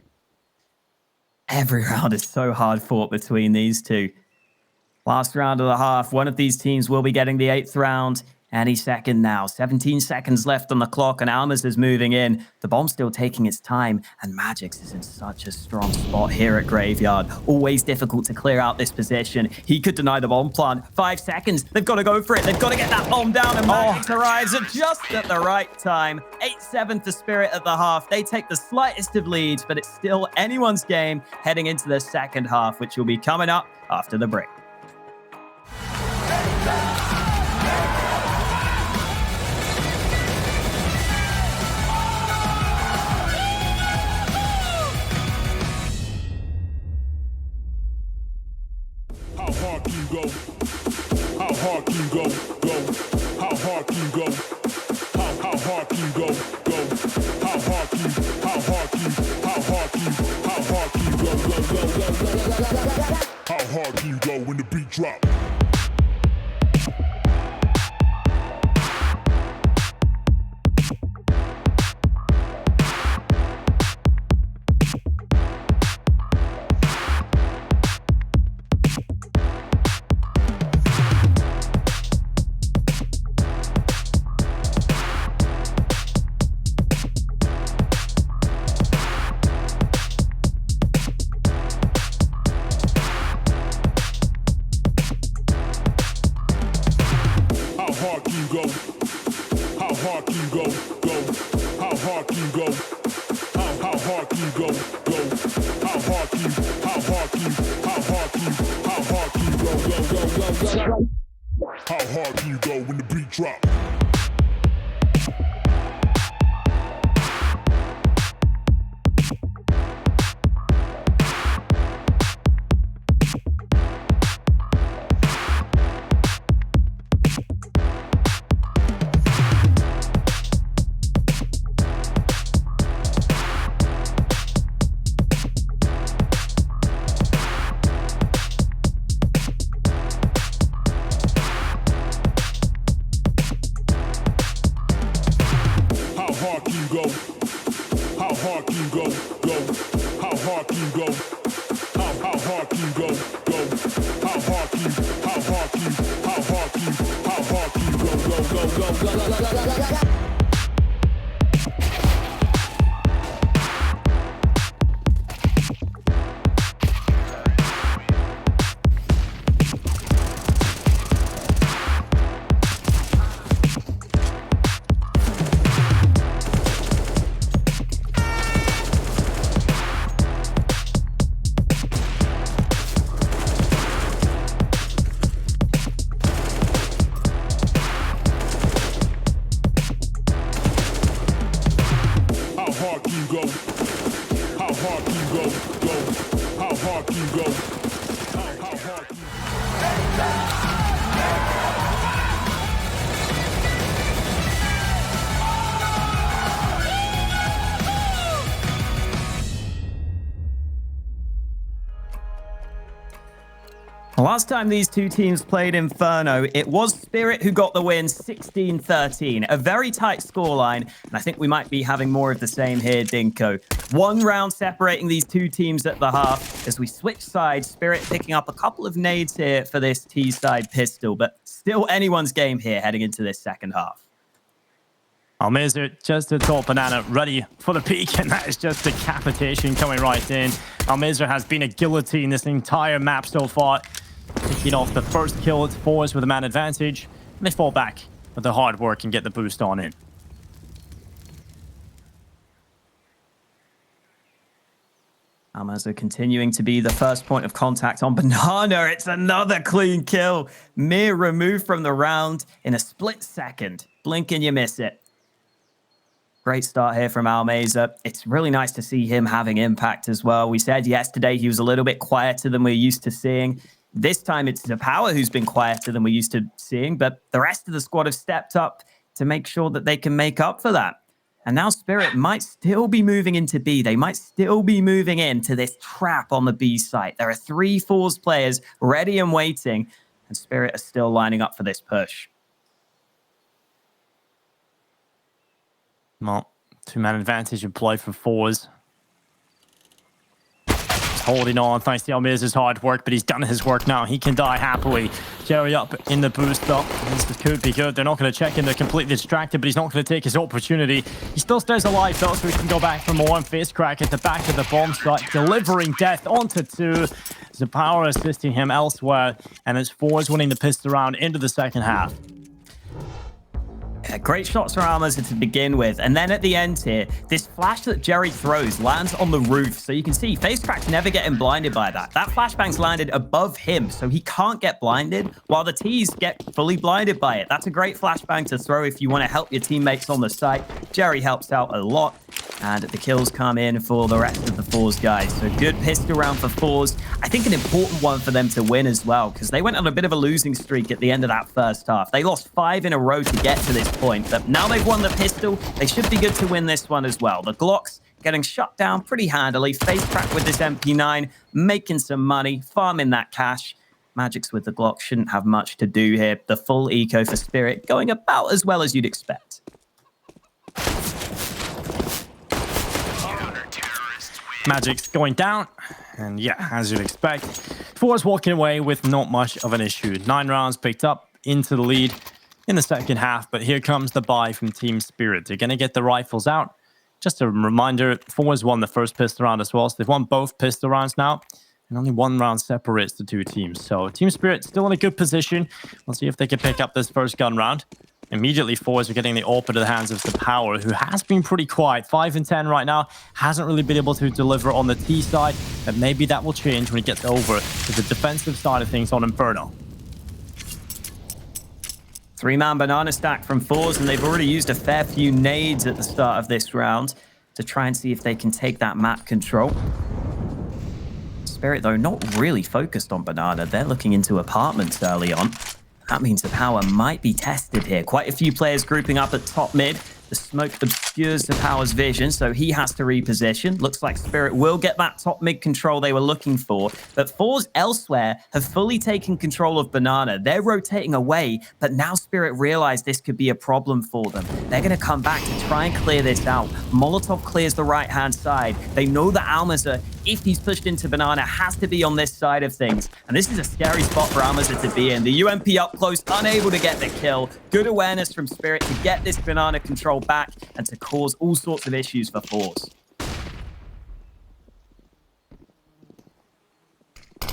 Every round is so hard fought between these two. Last round of the half, one of these teams will be getting the 8th round any second now. 17 seconds left on the clock, and Almas is moving in. The bomb's still taking its time, and Magix is in such a strong spot here at Graveyard. Always difficult to clear out this position. He could deny the bomb plant. 5 seconds. They've got to go for it. They've got to get that bomb down, and Magix arrives at just at the right time. 8-7 for Spirit at the half. They take the slightest of leads, but it's still anyone's game heading into the second half, which will be coming up after the break. How hard can you go? How hard can you go? How hard can you go? How hard can you go? How hard can you? How hard can you? How hard can you? How hard can you go? How hard can you go when the beat drop? How hard can you go? How hard can you go? How hard can you go? How hard can you go? How hard can you? How hard can you? How hard can you? How hard can you go? How hard can you go when the beat drop? How hard can you go? How hard can you go? How hard can you go? How hard can you go? How hard can you? How hard can you? How hard can you? How hard can you go? How hard can you go? How hard can you go? How hard can you go? How hard can you? Last time these two teams played Inferno, it was Spirit who got the win 16-13. A very tight scoreline, and I think we might be having more of the same here, Dinko. One round separating these two teams at the half. As we switch sides, Spirit picking up a couple of nades here for this T-side pistol, but still anyone's game here heading into this second half. Almeza just to top Banana, ready for the peak, and that is just decapitation coming right in. Almeza has been a guillotine this entire map so far. Picking off the first kill, it's forZe with a man advantage. And they fall back with the hard work and get the boost on in. Almeza continuing to be the first point of contact on Banana. It's another clean kill. Mere removed from the round in a split second. Blink and you miss it. Great start here from Almeza. It's really nice to see him having impact as well. We said yesterday he was a little bit quieter than we're used to seeing. This time it's the Power who's been quieter than we're used to seeing, but the rest of the squad have stepped up to make sure that they can make up for that. And now Spirit might still be moving into B. They might still be moving into this trap on the B site. There are 3 forZe players ready and waiting, and Spirit are still lining up for this push. Well, 2-man advantage in play for forZe. He's holding on thanks to Almeza's hard work, but he's done his work now. He can die happily. Jerry up in the boost up. This could be good. They're not going to check him. They're completely distracted, but he's not going to take his opportunity. He still stays alive, though, so he can go back for more. And FaceCrack at the back of the bomb site, delivering death onto 2. The Power assisting him elsewhere, and it's forZe winning the pistol round into the second half. Yeah, great shots from Almeza to begin with. And then at the end here, this flash that Jerry throws lands on the roof. So you can see FaceCrack's never getting blinded by that. That flashbang's landed above him, so he can't get blinded, while the T's get fully blinded by it. That's a great flashbang to throw if you want to help your teammates on the site. Jerry helps out a lot. And the kills come in for the rest of the forZe guys. So good pistol round for forZe. I think an important one for them to win as well, because they went on a bit of a losing streak at the end of that first half. They lost 5 in a row to get to this point, but now they've won the pistol. They should be good to win this one as well. The Glocks getting shut down pretty handily. FaceCrack with this MP9, making some money, farming that cash. Magic's with the Glock shouldn't have much to do here. The full eco for Spirit going about as well as you'd expect. Magic's going down, and yeah, as you'd expect, forZe walking away with not much of an issue. 9 rounds picked up into the lead in the second half, but here comes the buy from Team Spirit. They're going to get the rifles out. Just a reminder, forZe won the first pistol round as well, so they've won both pistol rounds now, and only 1 round separates the 2 teams. So Team Spirit still in a good position. We'll see if they can pick up this first gun round. Immediately, forZe are getting the AWP into the hands of the Power, who has been pretty quiet. 5 and 10 right now. Hasn't really been able to deliver on the T side, but maybe that will change when he gets over to the defensive side of things on Inferno. 3-man banana stack from forZe, and they've already used a fair few nades at the start of this round to try and see if they can take that map control. Spirit, though, not really focused on banana. They're looking into apartments early on. That means the Power might be tested here. Quite a few players grouping up at top mid. The smoke obscures the Power's vision, so he has to reposition. Looks like Spirit will get that top mid control they were looking for. But forZe elsewhere have fully taken control of banana. They're rotating away, but now Spirit realize this could be a problem for them. They're going to come back to try and clear this out. Molotov clears the right-hand side. They know that Almeza, if he's pushed into banana, has to be on this side of things. And this is a scary spot for Almeza to be in. The UMP up close, unable to get the kill. Good awareness from Spirit to get this banana control back and to cause all sorts of issues for forZe.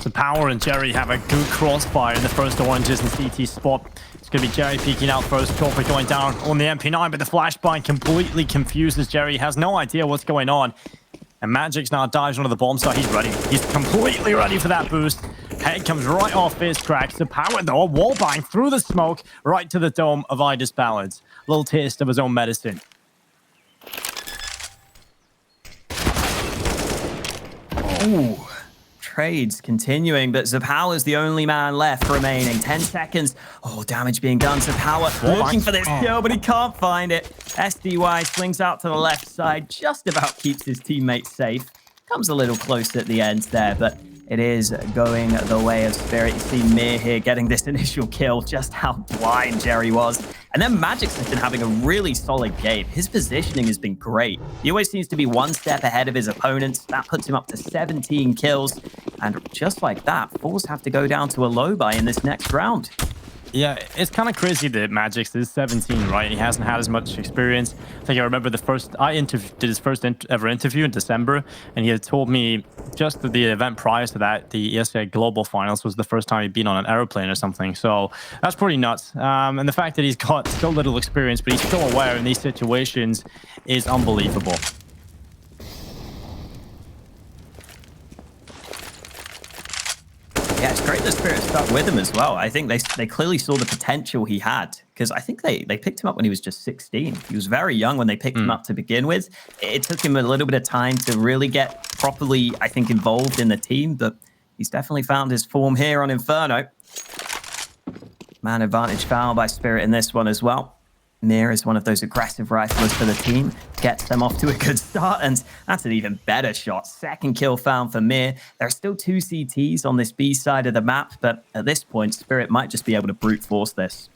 So Power and Jerry have a good crossfire in the first oranges and CT spot. It's going to be Jerry peeking out first. Chopper going down on the MP9, but the flashbang completely confuses Jerry. He has no idea what's going on. And Magic's now dives onto the bomb site. He's ready. He's completely ready for that boost. Head comes right off FaceCrack. The Power, though, wallbang through the smoke right to the dome of Idis Ballads. A little taste of his own medicine. Ooh. Trades continuing, but Zapower's the only man left remaining. 10 seconds. Oh, damage being done. Zapower looking for this kill, but he can't find it. SDY slings out to the left side, just about keeps his teammates safe. Comes a little close at the end there, but it is going the way of Spirit. You see Mir here getting this initial kill, just how blind Jerry was. And then Magic's has been having a really solid game. His positioning has been great. He always seems to be one step ahead of his opponents. That puts him up to 17 kills. And just like that, forZe have to go down to a low buy in this next round. Yeah, it's kind of crazy that Magix is 17, right? He hasn't had as much experience. I think I remember did his first ever interview in December, and he had told me just the event prior to that, the ESA Global Finals was the first time he'd been on an airplane or something. So that's pretty nuts. And the fact that he's got so little experience, but he's so aware in these situations is unbelievable. Yeah, it's great that Spirit stuck with him as well. I think they clearly saw the potential he had, because I think they picked him up when he was just 16. He was very young when they picked him up to begin with. It took him a little bit of time to really get properly, I think, involved in the team, but he's definitely found his form here on Inferno. Man advantage foul by Spirit in this one as well. Mir is one of those aggressive riflers for the team, gets them off to a good start, and that's an even better shot. Second kill found for Mir. There are still 2 CTs on this B side of the map, but at this point, Spirit might just be able to brute force this.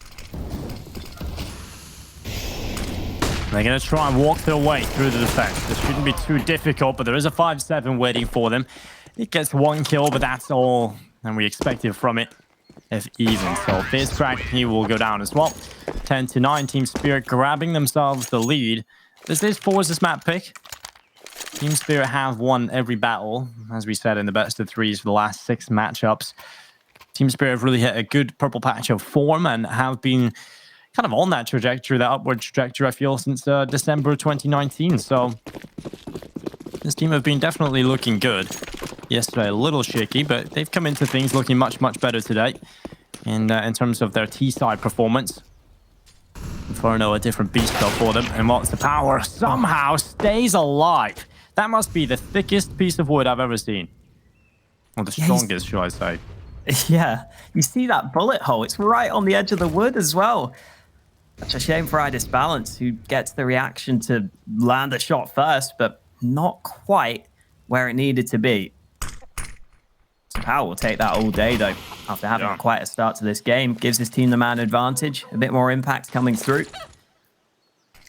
They're going to try and walk their way through the defense. This shouldn't be too difficult, but there is a 5-7 waiting for them. It gets 1 kill, but that's all and we expected from it, if even. So FaZe, he will go down as well. 10-9, Team Spirit grabbing themselves the lead. This is forZe's map pick. Team Spirit have won every battle, as we said, in the best of 3s for the last 6 matchups. Team Spirit have really hit a good purple patch of form and have been kind of on that trajectory, that upward trajectory, I feel, since December 2019. So this team have been definitely looking good. Yesterday, a little shaky, but they've come into things looking much, much better today. And in terms of their T-side performance, Inferno, a different beast though for them. And what's the power? Somehow stays alive. That must be the thickest piece of wood I've ever seen. Or the strongest, should I say. Yeah, you see that bullet hole? It's right on the edge of the wood as well. Such a shame for iDisbalance, who gets the reaction to land a shot first, but not quite where it needed to be. Power will take that all day, though, after having quite a start to this game. Gives his team the man advantage, a bit more impact coming through.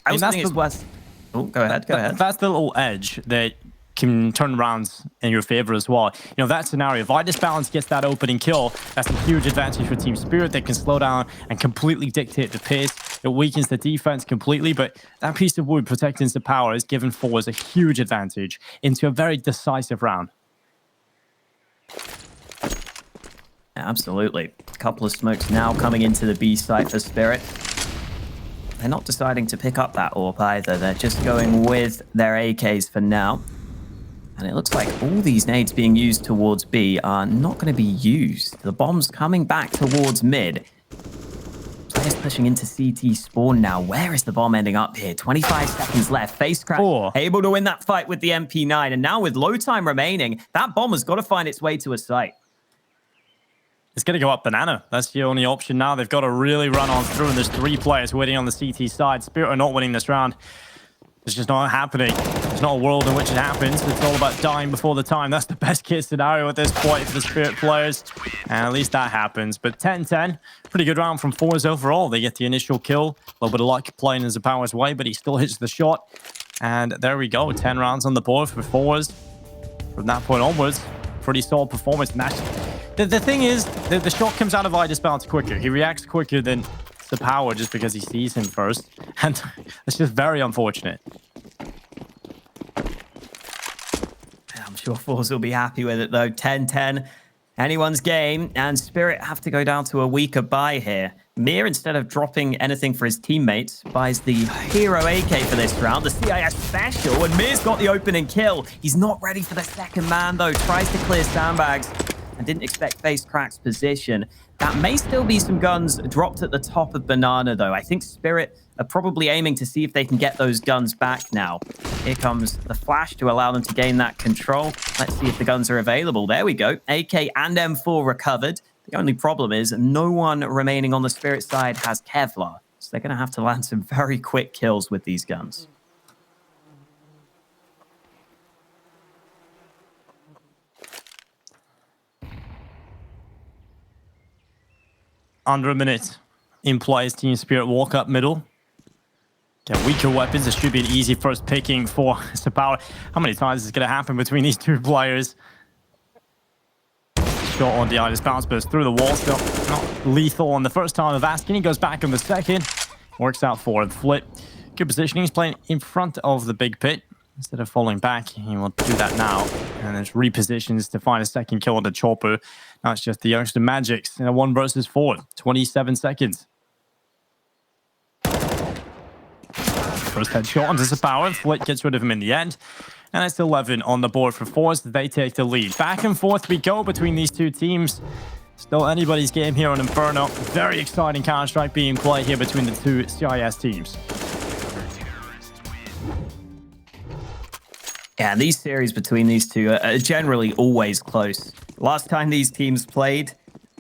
I also think it's worth... Oh, go ahead, go ahead. That's the little edge that can turn rounds in your favor as well. You know, that scenario, if iDisbalance gets that opening kill, that's a huge advantage for Team Spirit. They can slow down and completely dictate the pace. It weakens the defense completely, but that piece of wood protecting the power has given forZe a huge advantage into a very decisive round. Absolutely. A couple of smokes now coming into the B site for Spirit. They're not deciding to pick up that AWP either. They're just going with their AKs for now. And it looks like all these nades being used towards B are not going to be used. The bomb's coming back towards mid. Players pushing into CT spawn now. Where is the bomb ending up here? 25 seconds left. FaZe able to win that fight with the MP9. And now with low time remaining, that bomb has got to find its way to a site. It's going to go up banana. That's the only option now. They've got to really run on through, and there's 3 players waiting on the CT side. Spirit are not winning this round. It's just not happening. It's not a world in which it happens. It's all about dying before the time. That's the best case scenario at this point for the Spirit players. And at least that happens. But 10-10, pretty good round from forZe overall. They get the initial kill. A little bit of luck playing as a power's way, but he still hits the shot. And there we go. 10 rounds on the board for forZe. From that point onwards, pretty solid performance. The thing is, the shot comes out of iDisbalance quicker. He reacts quicker than the power just because he sees him first. And it's just very unfortunate. I'm sure forZe will be happy with it, though. 10-10, anyone's game. And Spirit have to go down to a weaker buy here. Mir, instead of dropping anything for his teammates, buys the hero AK for this round, the CIS special, and Mir's got the opening kill. He's not ready for the second man, though. Tries to clear sandbags. I didn't expect FaZe position. That may still be some guns dropped at the top of Banana, though. I think Spirit are probably aiming to see if they can get those guns back now. Here comes the flash to allow them to gain that control. Let's see if the guns are available. There we go. AK and M4 recovered. The only problem is no one remaining on the Spirit side has Kevlar. So they're going to have to land some very quick kills with these guns. Under a minute in play as Team Spirit walk up middle. Get weaker weapons. It should be an easy first picking for Power. How many times is it going to happen between these 2 players? shot on the Iris bounce, but it's through the wall still. Not lethal on the first time of asking. He goes back on the second. Works out for the flip. Good positioning. He's playing in front of the big pit. Instead of falling back, he will do that now. And then repositions to find a second kill on the chopper. Now it's just the youngster Magics in a 1 versus 4. 27 seconds. First headshot onto Zapower. Flit gets rid of him in the end. And it's 11 on the board for forZe. They take the lead. Back and forth we go between these two teams. Still anybody's game here on Inferno. Very exciting Counter-Strike being played here between the two CIS teams. Yeah, these series between these two are generally always close. Last time these teams played,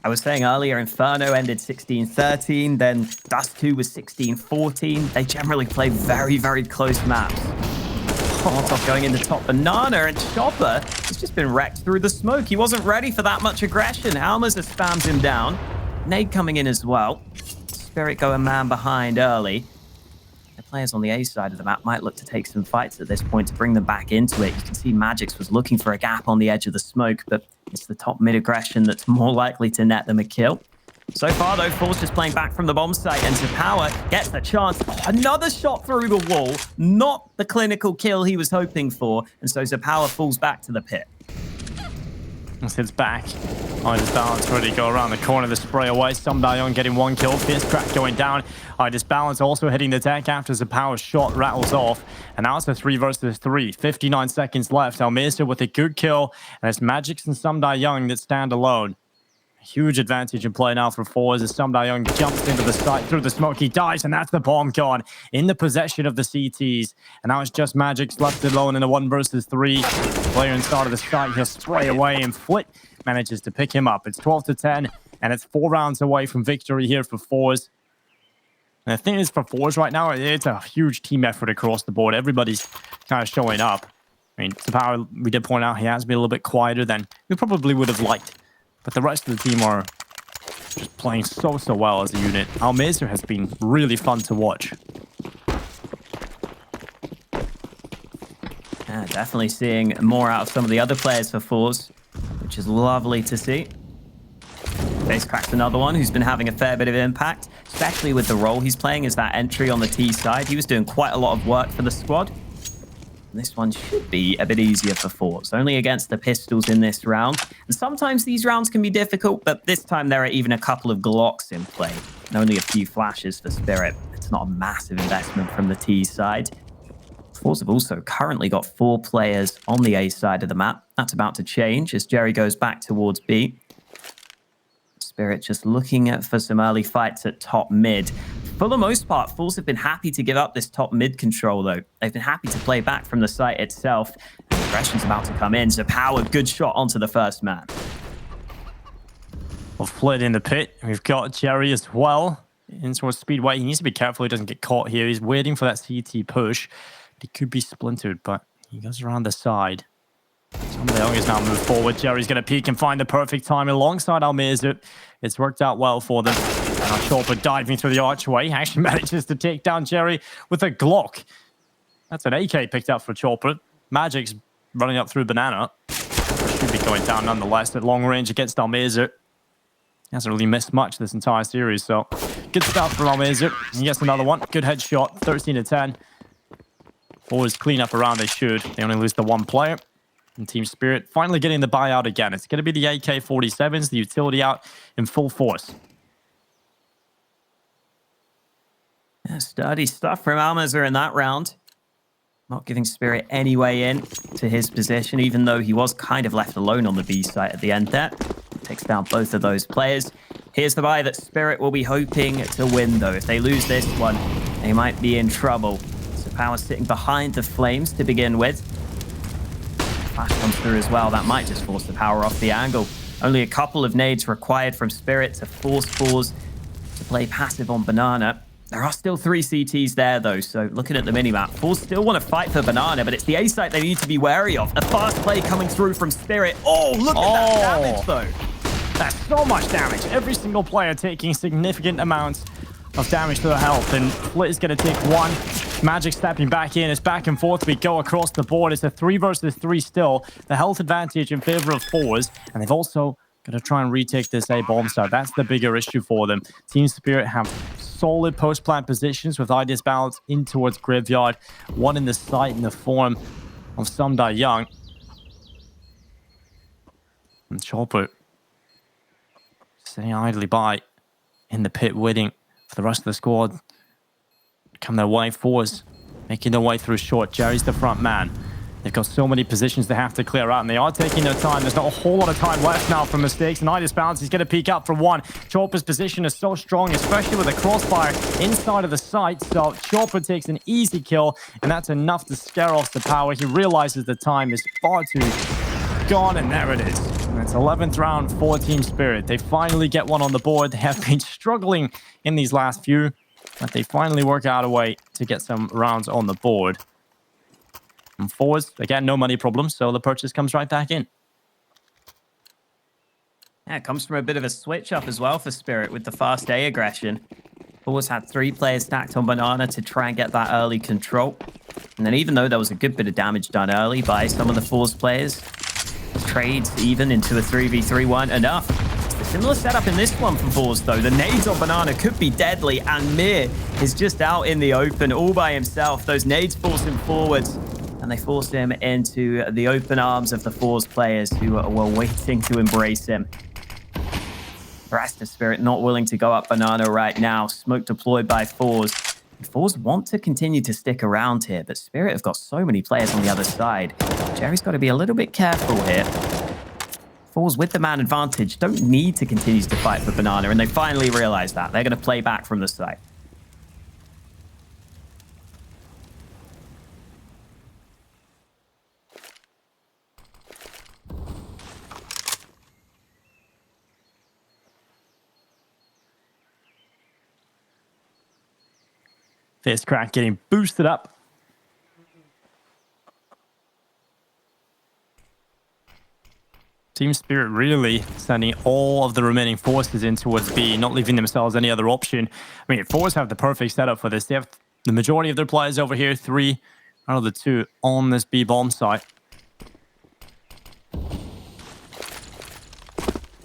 I was saying earlier, Inferno ended 16-13, then Dust 2 was 16-14. They generally play very, very close maps. Molotov going into top banana, and Chopper has just been wrecked through the smoke. He wasn't ready for that much aggression. Almas has spammed him down. Nade coming in as well. Spirit going man behind early. The players on the A side of the map might look to take some fights at this point to bring them back into it. You can see Magix was looking for a gap on the edge of the smoke, but it's the top mid aggression that's more likely to net them a kill. So far, though, forZe just playing back from the bomb site, and Zapower gets the chance. Oh, another shot through the wall. Not the clinical kill he was hoping for, and so Zapower falls back to the pit. Sits back. Iris Balance ready to go around the corner. The spray away. Sumdayon getting 1 kill. Fierce Crack going down. Iris Balance also hitting the deck after Zapower's shot rattles off. And now it's a 3 versus 3. 59 seconds left. Almirza with a good kill. And it's Magix and Sumdayon that stand alone. Huge advantage in play now for forZe as Sumdayon jumps into the site through the smoke. He dies, and that's the bomb gone in the possession of the CTs. And now it's just Magix left alone in a 1 versus 3. Player inside of the site, he'll spray away, and Flit manages to pick him up. It's 12-10, and it's 4 rounds away from victory here for forZe. And the thing is, for forZe right now, it's a huge team effort across the board. Everybody's kind of showing up. I mean, Zapower, we did point out he has been a little bit quieter than we probably would have liked. But the rest of the team are just playing so well as a unit. Almirza has been really fun to watch. Yeah, definitely seeing more out of some of the other players for forZe, which is lovely to see. Face Crack's another one who's been having a fair bit of impact, especially with the role he's playing as that entry on the T side. He was doing quite a lot of work for the squad. This one should be a bit easier for forZe, only against the pistols in this round. And sometimes these rounds can be difficult, but this time there are even a couple of Glocks in play. And only a few flashes for Spirit. It's not a massive investment from the T side. forZe have also currently got 4 players on the A side of the map. That's about to change as Jerry goes back towards B. Spirit just looking for some early fights at top mid. For the most part, forZe have been happy to give up this top mid control, though. They've been happy to play back from the site itself. And aggression's about to come in. Zapower, good shot onto the first man. Well, Flit in the pit. We've got Jerry as well. In towards Speedway. He needs to be careful he doesn't get caught here. He's waiting for that CT push. He could be splintered, but he goes around the side. Sumdayon is now moved forward. Jerry's going to peek and find the perfect time alongside Almirza. It's worked out well for them. Now Chopper diving through the archway. He actually manages to take down Jerry with a Glock. That's an AK picked up for Chopper. Magic's running up through Banana. Should be going down nonetheless at long range against Almirza. He hasn't really missed much this entire series, so good stuff for Almirza. He gets another one. Good headshot. 13-10. forZe clean up around they should. They only lose the 1 player. And Team Spirit finally getting the buyout again. It's going to be the AK-47s, the utility out in full force. Yeah, sturdy stuff from Almirza in that round. Not giving Spirit any way in to his position, even though he was kind of left alone on the B site at the end there. Takes down both of those players. Here's the buy that Spirit will be hoping to win, though. If they lose this one, they might be in trouble. Zapower sitting behind the flames to begin with. Flash comes through as well. That might just force Zapower off the angle. Only a couple of nades required from Spirit to force forZe to play passive on Banana. There are still 3 CTs there, though, so looking at the minimap, forZe still want to fight for Banana, but it's the A site they need to be wary of. A fast play coming through from Spirit. Oh, look at that damage, though. That's so much damage. Every single player taking significant amounts of damage to their health, and Flit is going to take 1. Magic stepping back in. It's back and forth. We go across the board. It's a 3 versus 3 still. The health advantage in favor of forZe, and they've also Gonna try and retake this A bomb site. That's the bigger issue for them. Team Spirit have solid post-plant positions with ideas balanced in towards Graveyard. One in the site in the form of Sumdai Young. And Chopper sitting idly by in the pit waiting for the rest of the squad. Come their way, forZe making their way through short. Jerry's the front man. They've got so many positions they have to clear out, and they are taking their time. There's not a whole lot of time left now for mistakes. And Idis Balance, he's going to peek up for one. Chopper's position is so strong, especially with the crossfire inside of the site. So Chopper takes an easy kill, and that's enough to scare off the power. He realizes the time is far too gone, and there it is. And it's 11th round for Team Spirit. They finally get one on the board. They have been struggling in these last few, but they finally work out a way to get some rounds on the board. And forZe, again, no money problems, so the purchase comes right back in. Yeah, it comes from a bit of a switch up as well for Spirit with the fast A aggression. forZe had 3 players stacked on Banana to try and get that early control. And then even though there was a good bit of damage done early by some of the forZe players, trades even into a 3v3 weren't enough. It's a similar setup in this one for forZe though. The nades on Banana could be deadly, and Mir is just out in the open all by himself. Those nades force him forwards, and they forced him into the open arms of the forZe players who were waiting to embrace him. The rest of Spirit not willing to go up Banana right now. Smoke deployed by forZe. forZe want to continue to stick around here, but Spirit have got so many players on the other side. Jerry's got to be a little bit careful here. forZe with the man advantage don't need to continue to fight for Banana, and they finally realize that. They're going to play back from the site. Fierce Crack getting boosted up. Team Spirit really sending all of the remaining forces in towards B, not leaving themselves any other option. I mean, forZe have the perfect setup for this. They have the majority of their players over here, 3 out of the 2 on this B bomb site.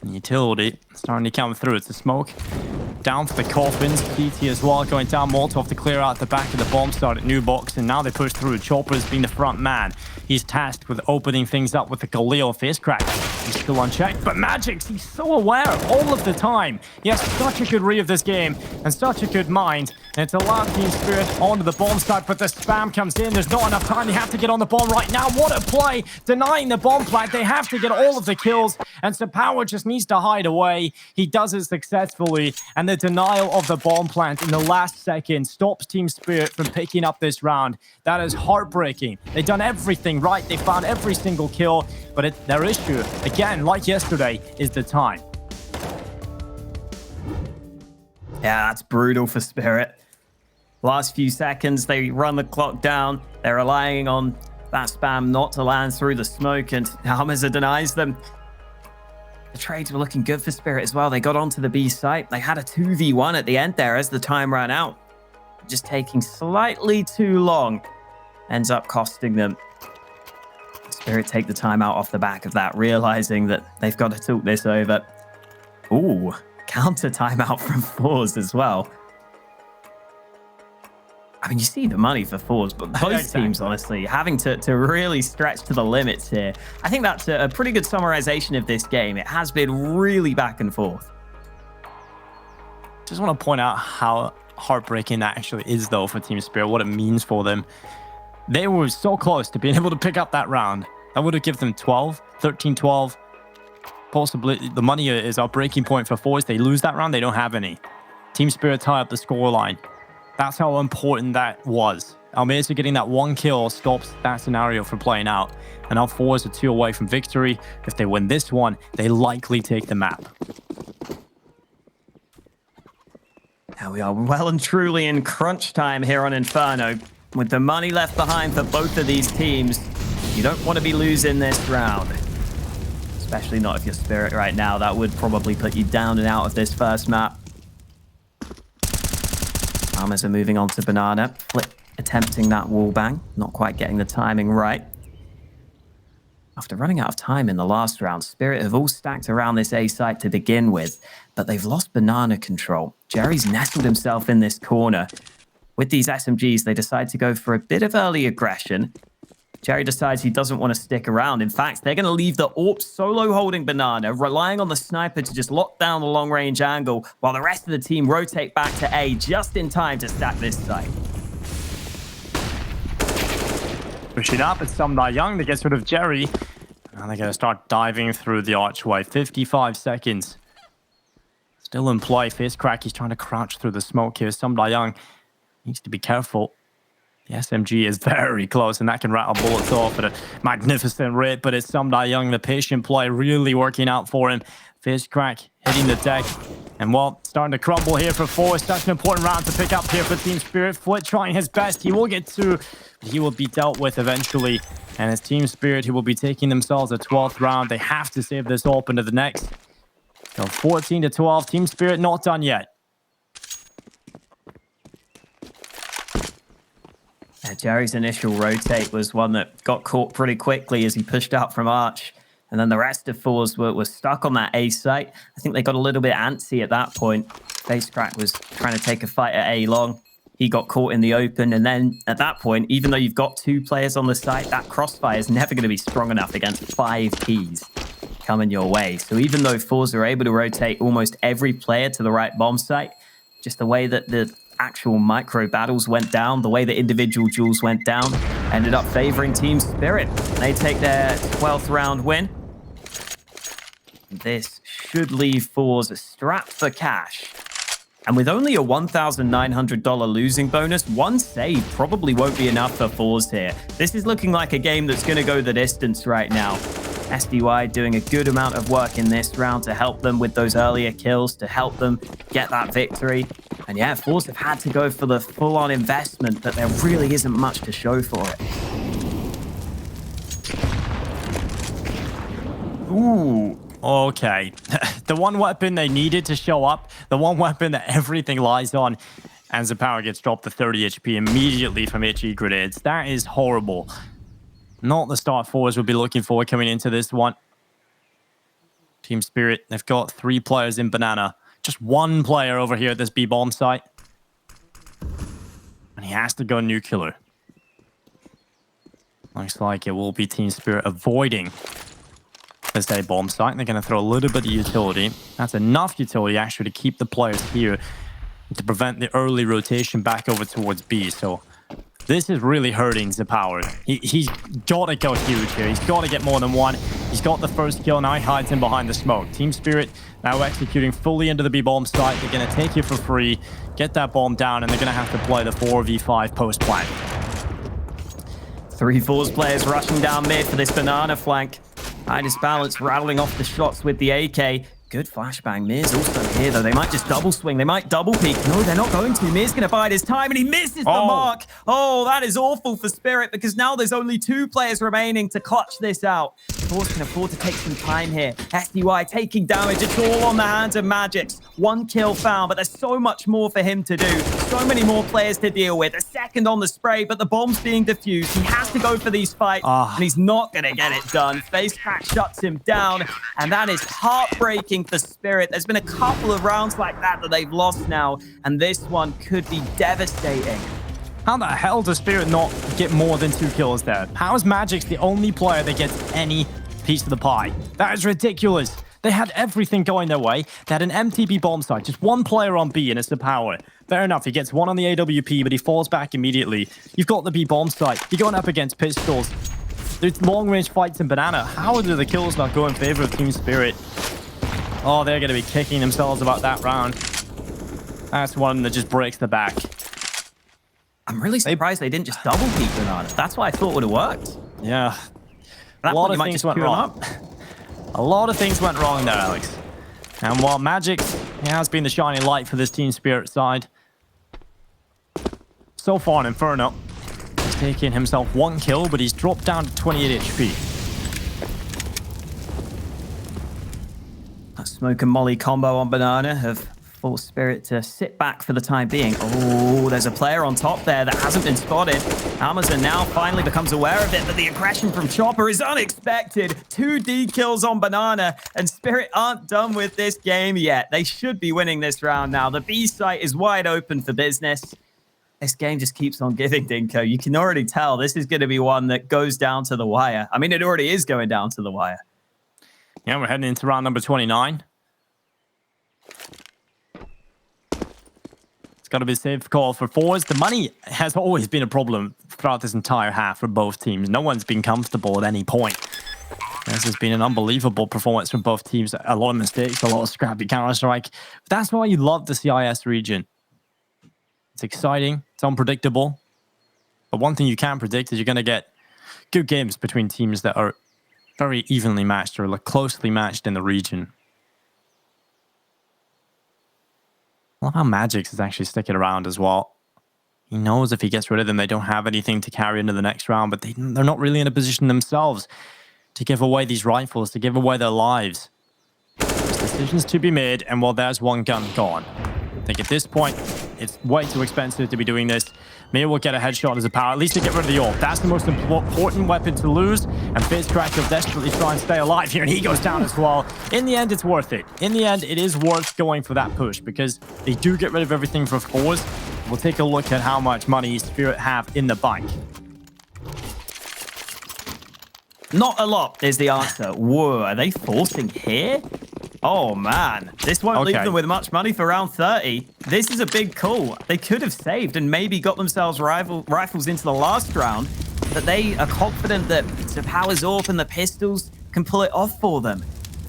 Utility starting to come through. It's a smoke. Down for the coffins. PT as well going down. Molotov to clear out the back of the bomb site at New Box, and now they push through. Chopper's being the front man. He's tasked with opening things up with the Galil. Fierce Crack. He's still unchecked, but Magix, he's so aware all of the time. He has such a good read of this game and such a good mind. And it's allowed Team Spirit onto the bomb site, but the spam comes in. There's not enough time. They have to get on the bomb right now. What a play. Denying the bomb plant. They have to get all of the kills, and Sapower just needs to hide away. He does it successfully, and the denial of the bomb plant in the last second stops Team Spirit from picking up this round. That is heartbreaking. They've done everything right. They found every single kill, but their issue, again, like yesterday, is the time. Yeah, that's brutal for Spirit. Last few seconds, they run the clock down. They're relying on that spam not to land through the smoke, and Hamza denies them. The trades were looking good for Spirit as well. They got onto the B site. They had a 2v1 at the end there as the time ran out. Just taking slightly too long ends up costing them. Spirit take the timeout off the back of that, realizing that they've got to talk this over. Ooh, counter timeout from forZe as well. I mean, you see the money for forZe, but both teams, honestly, having to really stretch to the limits here. I think that's a pretty good summarization of this game. It has been really back and forth. Just want to point out how heartbreaking that actually is, though, for Team Spirit, what it means for them. They were so close to being able to pick up that round. That would have given them 12, 13-12. Possibly the money is our breaking point for forZe. They lose that round, they don't have any. Team Spirit tie up the scoreline. That's how important that was. Almeza getting that 1 kill stops that scenario from playing out. And now forZe are 2 away from victory. If they win this one, they likely take the map. Now we are well and truly in crunch time here on Inferno. With the money left behind for both of these teams, you don't want to be losing this round. Especially not if you're Spirit right now. That would probably put you down and out of this first map. Farmers are moving on to Banana. Flip attempting that wall bang. Not quite getting the timing right. After running out of time in the last round, Spirit have all stacked around this A site to begin with, but they've lost banana control. Jerry's nestled himself in this corner. With these SMGs, they decide to go for a bit of early aggression. Jerry decides he doesn't want to stick around. In fact, they're going to leave the AWP solo holding banana, relying on the sniper to just lock down the long-range angle, while the rest of the team rotate back to A just in time to stack this site. Pushing up, it's Young that gets rid of Jerry. And they're going to start diving through the archway. 55 seconds. Still in play. FizzCrack, he's trying to crouch through the smoke here. Young needs to be careful. The SMG is very close, and that can rattle bullets off at a magnificent rate, but it's Young, the patient play, really working out for him. FizzCrack hitting the deck. And well, starting to crumble here for forZe. Such an important round to pick up here for Team Spirit. Flit trying his best. He will get two, but he will be dealt with eventually. And as Team Spirit, he will be taking themselves a 12th round. They have to save this open to the next. So 14-12. Team Spirit not done yet. Jerry's initial rotate was one that got caught pretty quickly as he pushed out from Arch. And then the rest of forZe were stuck on that A site. I think they got a little bit antsy at that point. FaceCrack was trying to take a fight at A long. He got caught in the open. And then at that point, even though you've got 2 players on the site, that crossfire is never going to be strong enough against 5 keys coming your way. So even though forZe are able to rotate almost every player to the right bomb site, just the way that the actual micro battles went down, the way the individual duels went down, ended up favoring Team Spirit. They take their 12th round win. This should leave forZe strapped for cash. And with only a $1,900 losing bonus, one save probably won't be enough for forZe here. This is looking like a game that's going to go the distance right now. SDY doing a good amount of work in this round to help them with those earlier kills, to help them get that victory. And yeah, forZe have had to go for the full-on investment, but there really isn't much to show for it. Ooh, okay. The one weapon they needed to show up, the one weapon that everything lies on, and Zapower gets dropped to 30 HP immediately from HE grenades. That is horrible. Not the start forZe would be looking for coming into this one. Team Spirit, they've got 3 players in banana. Just 1 player over here at this B bomb site. And he has to go nuclear. Looks like it will be Team Spirit avoiding this A bomb site. They're going to throw a little bit of utility. That's enough utility actually to keep the players here to prevent the early rotation back over towards B. So this is really hurting Zapower. He's got to go huge here. He's got to get more than 1. He's got the first kill. Now he hides in behind the smoke. Team Spirit now executing fully into the B bomb site. They're going to take it for free, get that bomb down, and they're going to have to play the 4v5 post plant. 3 forZe players rushing down mid for this banana flank. Minus balance rattling off the shots with the AK. Good flashbang. Mir's also here, though. They might just double swing. They might double peek. No, they're not going to. Mir's going to bide his time, and he misses the mark. Oh, that is awful for Spirit, because now there's only 2 players remaining to clutch this out. forZe can afford to take some time here. SDY taking damage. It's all on the hands of Magix. 1 kill found, but there's so much more for him to do. So many more players to deal with. A second on the spray, but the bomb's being defused. He has to go for these fights, and he's not going to get it done. FaceCrack shuts him down, and that is heartbreaking for Spirit. There's been a couple of rounds like that they've lost now, and this one could be devastating. How the hell does Spirit not get more than 2 kills there? How is Magix the only player that gets any piece of the pie? That is ridiculous. They had everything going their way. They had an MTB bomb site, just 1 player on B, and it's Zapower. Fair enough, he gets 1 on the AWP, but he falls back immediately. You've got the B bomb site. You're going up against pistols. There's long-range fights in banana. How do the kills not go in favor of Team Spirit? Oh, they're going to be kicking themselves about that round. That's one that just breaks the back. I'm really surprised they didn't just double peek banana. That's what I thought would have worked. Yeah. A lot of things went wrong. A lot of things went wrong there, Alex. And while Magix has been the shining light for this Team Spirit side, so far in Inferno, he's taken himself 1 kill, but he's dropped down to 28 HP. That smoke and molly combo on banana have for Spirit to sit back for the time being. Oh, there's a player on top there that hasn't been spotted. Amazon now finally becomes aware of it, but the aggression from Chopper is unexpected. 2 D kills on Banana, and Spirit aren't done with this game yet. They should be winning this round now. The B site is wide open for business. This game just keeps on giving, Dinko. You can already tell this is going to be one that goes down to the wire. I mean, it already is going down to the wire. Yeah, we're heading into round number 29. It's got to be a safe call for forZe. The money has always been a problem throughout this entire half for both teams. No one's been comfortable at any point. This has been an unbelievable performance from both teams. A lot of mistakes, a lot of scrappy Counter-Strike. That's why you love the CIS region. It's exciting. It's unpredictable. But one thing you can predict is you're going to get good games between teams that are very evenly matched or closely matched in the region. I love how Magix is actually sticking around as well. He knows if he gets rid of them, they don't have anything to carry into the next round, but they're not really in a position themselves to give away these rifles, to give away their lives. There's decisions to be made, and well, there's one gun gone. I think at this point, it's way too expensive to be doing this. Maybe we'll get a headshot as a power, at least to get rid of the AWP. That's the most important weapon to lose, and FaZe will desperately try and stay alive here, and he goes down as well. In the end, it's worth it. In the end, it is worth going for that push, because they do get rid of everything for forZe. We'll take a look at how much money Spirit have in the bank. Not a lot is the answer. Whoa, are they forcing here? Oh, man. This won't leave them with much money for round 30. This is a big call. They could have saved and maybe got themselves rifles into the last round, but they are confident that Zapower's AWP and the pistols can pull it off for them.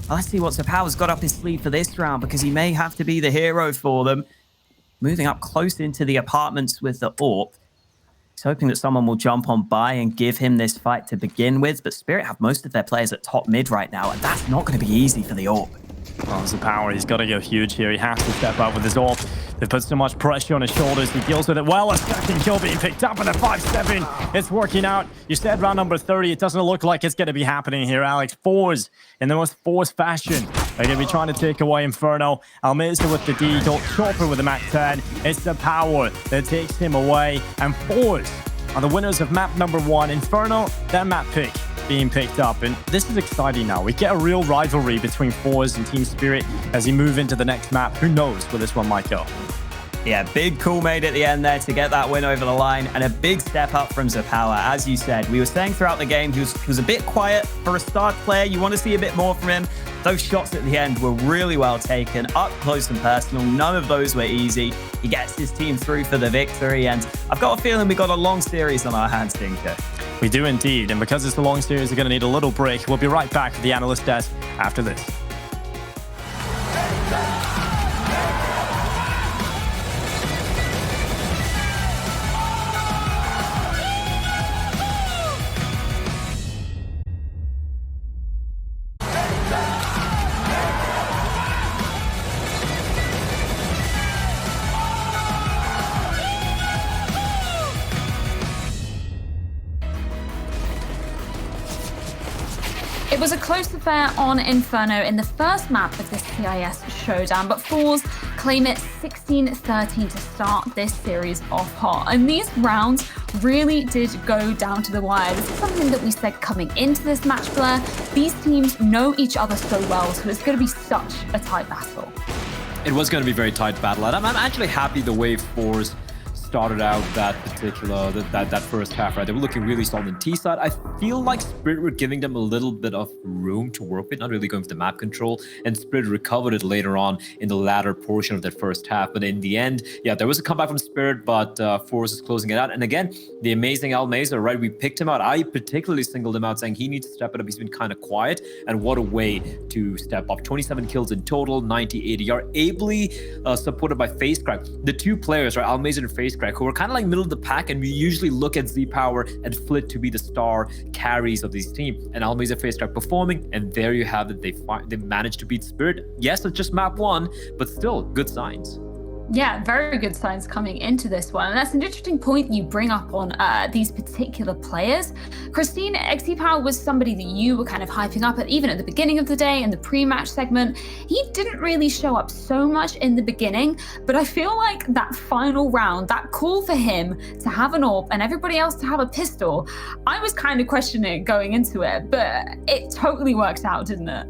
Let's see what Zapower's got up his sleeve for this round, because he may have to be the hero for them. Moving up close into the apartments with the AWP. He's hoping that someone will jump on by and give him this fight to begin with, but Spirit have most of their players at top mid right now, and that's not going to be easy for the AWP. Oh, Zapower, he's got to go huge here. He has to step up with his AWP. They've put so much pressure on his shoulders. He deals with it well. A second kill being picked up and a 5-7. It's working out. You said round number 30. It doesn't look like it's going to be happening here, Alex. forZe in the most forced fashion. They're going to be trying to take away Inferno. Almeza with the deagle. Chopper with the Mac 10. It's Zapower that takes him away. And forZe are the winners of map number 1. Inferno, their map pick being picked up. And this is exciting now. We get a real rivalry between forZe and Team Spirit as he move into the next map. Who knows where this one might go? Yeah, big call made at the end there to get that win over the line, and a big step up from Zapower. As you said, we were saying throughout the game, he was a bit quiet for a start player. You want to see a bit more from him. Those shots at the end were really well taken, up close and personal. None of those were easy. He gets his team through for the victory, and I've got a feeling we've got a long series on our hands, Dinko. We do indeed, and because it's a long series, we're going to need a little break. We'll be right back at the analyst desk after this. It was a close affair on Inferno in the first map of this CIS showdown, but forZe claim it 16-13 to start this series off hot. And these rounds really did go down to the wire. This is something that we said coming into this match, Blair. These teams know each other so well, so it's going to be such a tight battle. It was going to be a very tight battle, and I'm actually happy the way forZe started out that particular that first half, right? They were looking really solid in T side. I feel like Spirit were giving them a little bit of room to work with, not really going for the map control, and Spirit recovered it later on in the latter portion of their first half. But in the end, yeah, there was a comeback from Spirit, but forZe is closing it out. And again, the amazing Almeza, right? We picked him out. I particularly singled him out, saying he needs to step it up. He's been kind of quiet, and what a way to step up. 27 kills in total, 90 ADR, ably supported by FaZe. The two players, right, Almeza and FaZe, who are kind of like middle of the pack, and we usually look at Zapower and Flit to be the star carries of this team. And Almeza FaZe performing, and there you have it. They managed to beat Spirit. Yes, it's just map 1, but still good signs. Yeah, very good signs coming into this one. And that's an interesting point you bring up on these particular players. Christine, XePower was somebody that you were kind of hyping up at even at the beginning of the day in the pre-match segment. He didn't really show up so much in the beginning, but I feel like that final round, that call for him to have an AWP and everybody else to have a pistol, I was kind of questioning it going into it, but it totally works out, didn't it?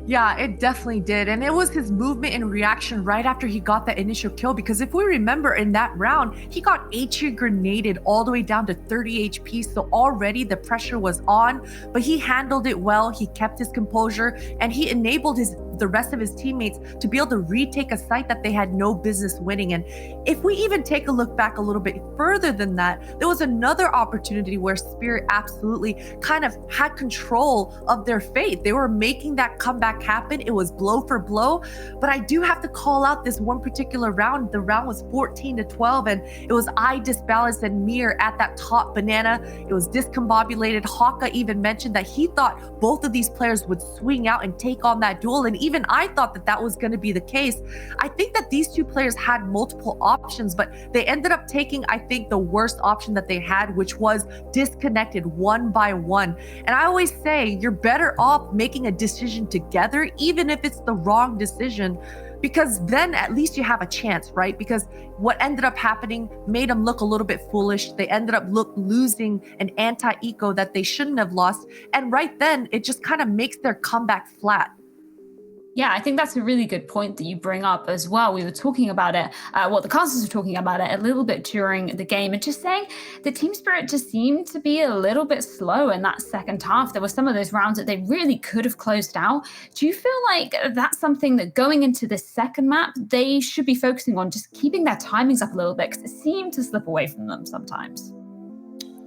Yeah, it definitely did. And it was his movement and reaction right after he got that initial kill. Because if we remember in that round, he got HE grenaded all the way down to 30 HP. So already the pressure was on, but he handled it well. He kept his composure and he enabled the rest of his teammates to be able to retake a site that they had no business winning. And if we even take a look back a little bit further than that, there was another opportunity where Spirit absolutely kind of had control of their fate. They were making that comeback happen. It was blow for blow, but I do have to call out this one particular round. The round was 14-12, and it was iDisbalance and Mir at that top banana. It was discombobulated. Haka even mentioned that he thought both of these players would swing out and take on that duel, and even I thought that that was going to be the case. I think that these two players had multiple options, but they ended up taking, I think, the worst option that they had, which was disconnected one by one. And I always say you're better off making a decision together, even if it's the wrong decision, because then at least you have a chance, right? Because what ended up happening made them look a little bit foolish. They ended up losing an anti-eco that they shouldn't have lost. And right then, it just kind of makes their comeback flat. Yeah, I think that's a really good point that you bring up as well. We were talking about it, the casters were talking about it a little bit during the game, and just saying the team spirit just seemed to be a little bit slow in that second half. There were some of those rounds that they really could have closed out. Do you feel like that's something that going into this second map, they should be focusing on, just keeping their timings up a little bit, because it seemed to slip away from them sometimes?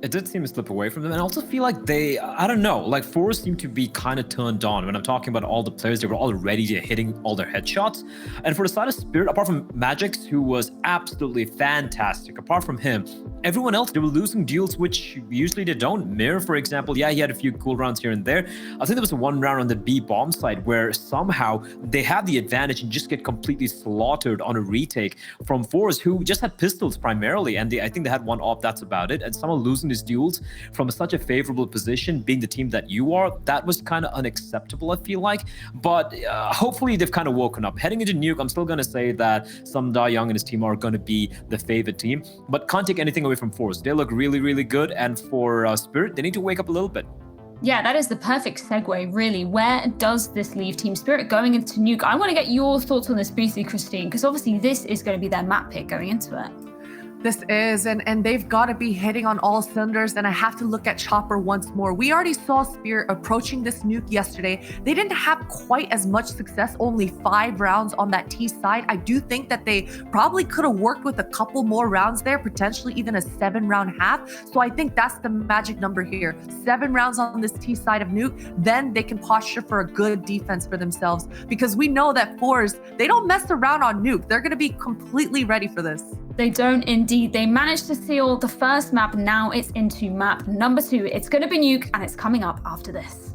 It did seem to slip away from them, and I also feel like they, I don't know, like forZe seemed to be kind of turned on. When I'm talking about all the players, they were all ready to hitting all their headshots. And for the side of Spirit, apart from Magix, who was absolutely fantastic, apart from him, everyone else, they were losing deals, which usually they don't. Mir, for example, yeah, he had a few cool rounds here and there. I think there was one round on the B bomb side where somehow they had the advantage and just get completely slaughtered on a retake from forZe, who just had pistols primarily, and I think they had one off, that's about it. And somehow losing these duels from such a favorable position, being the team that you are, that was kind of unacceptable, I feel like. But hopefully they've kind of woken up. Heading into Nuke, I'm still going to say that Da Young and his team are going to be the favorite team, but can't take anything away from forZe. They look really, really good, and for Spirit, they need to wake up a little bit. Yeah, that is the perfect segue, really. Where does this leave Team Spirit going into Nuke? I want to get your thoughts on this briefly, Christine, because obviously this is going to be their map pick going into it. This is, and they've got to be hitting on all cylinders, and I have to look at Chopper once more. We already saw Spirit approaching this nuke yesterday. They didn't have quite as much success, only 5 rounds on that T side. I do think that they probably could have worked with a couple more rounds there, potentially even a 7-round half. So I think that's the magic number here. 7 rounds on this T side of nuke, then they can posture for a good defense for themselves, because we know that forZe, they don't mess around on nuke. They're going to be completely ready for this. They don't indeed. They managed to seal the first map. Now it's into map number 2. It's going to be Nuke, and it's coming up after this.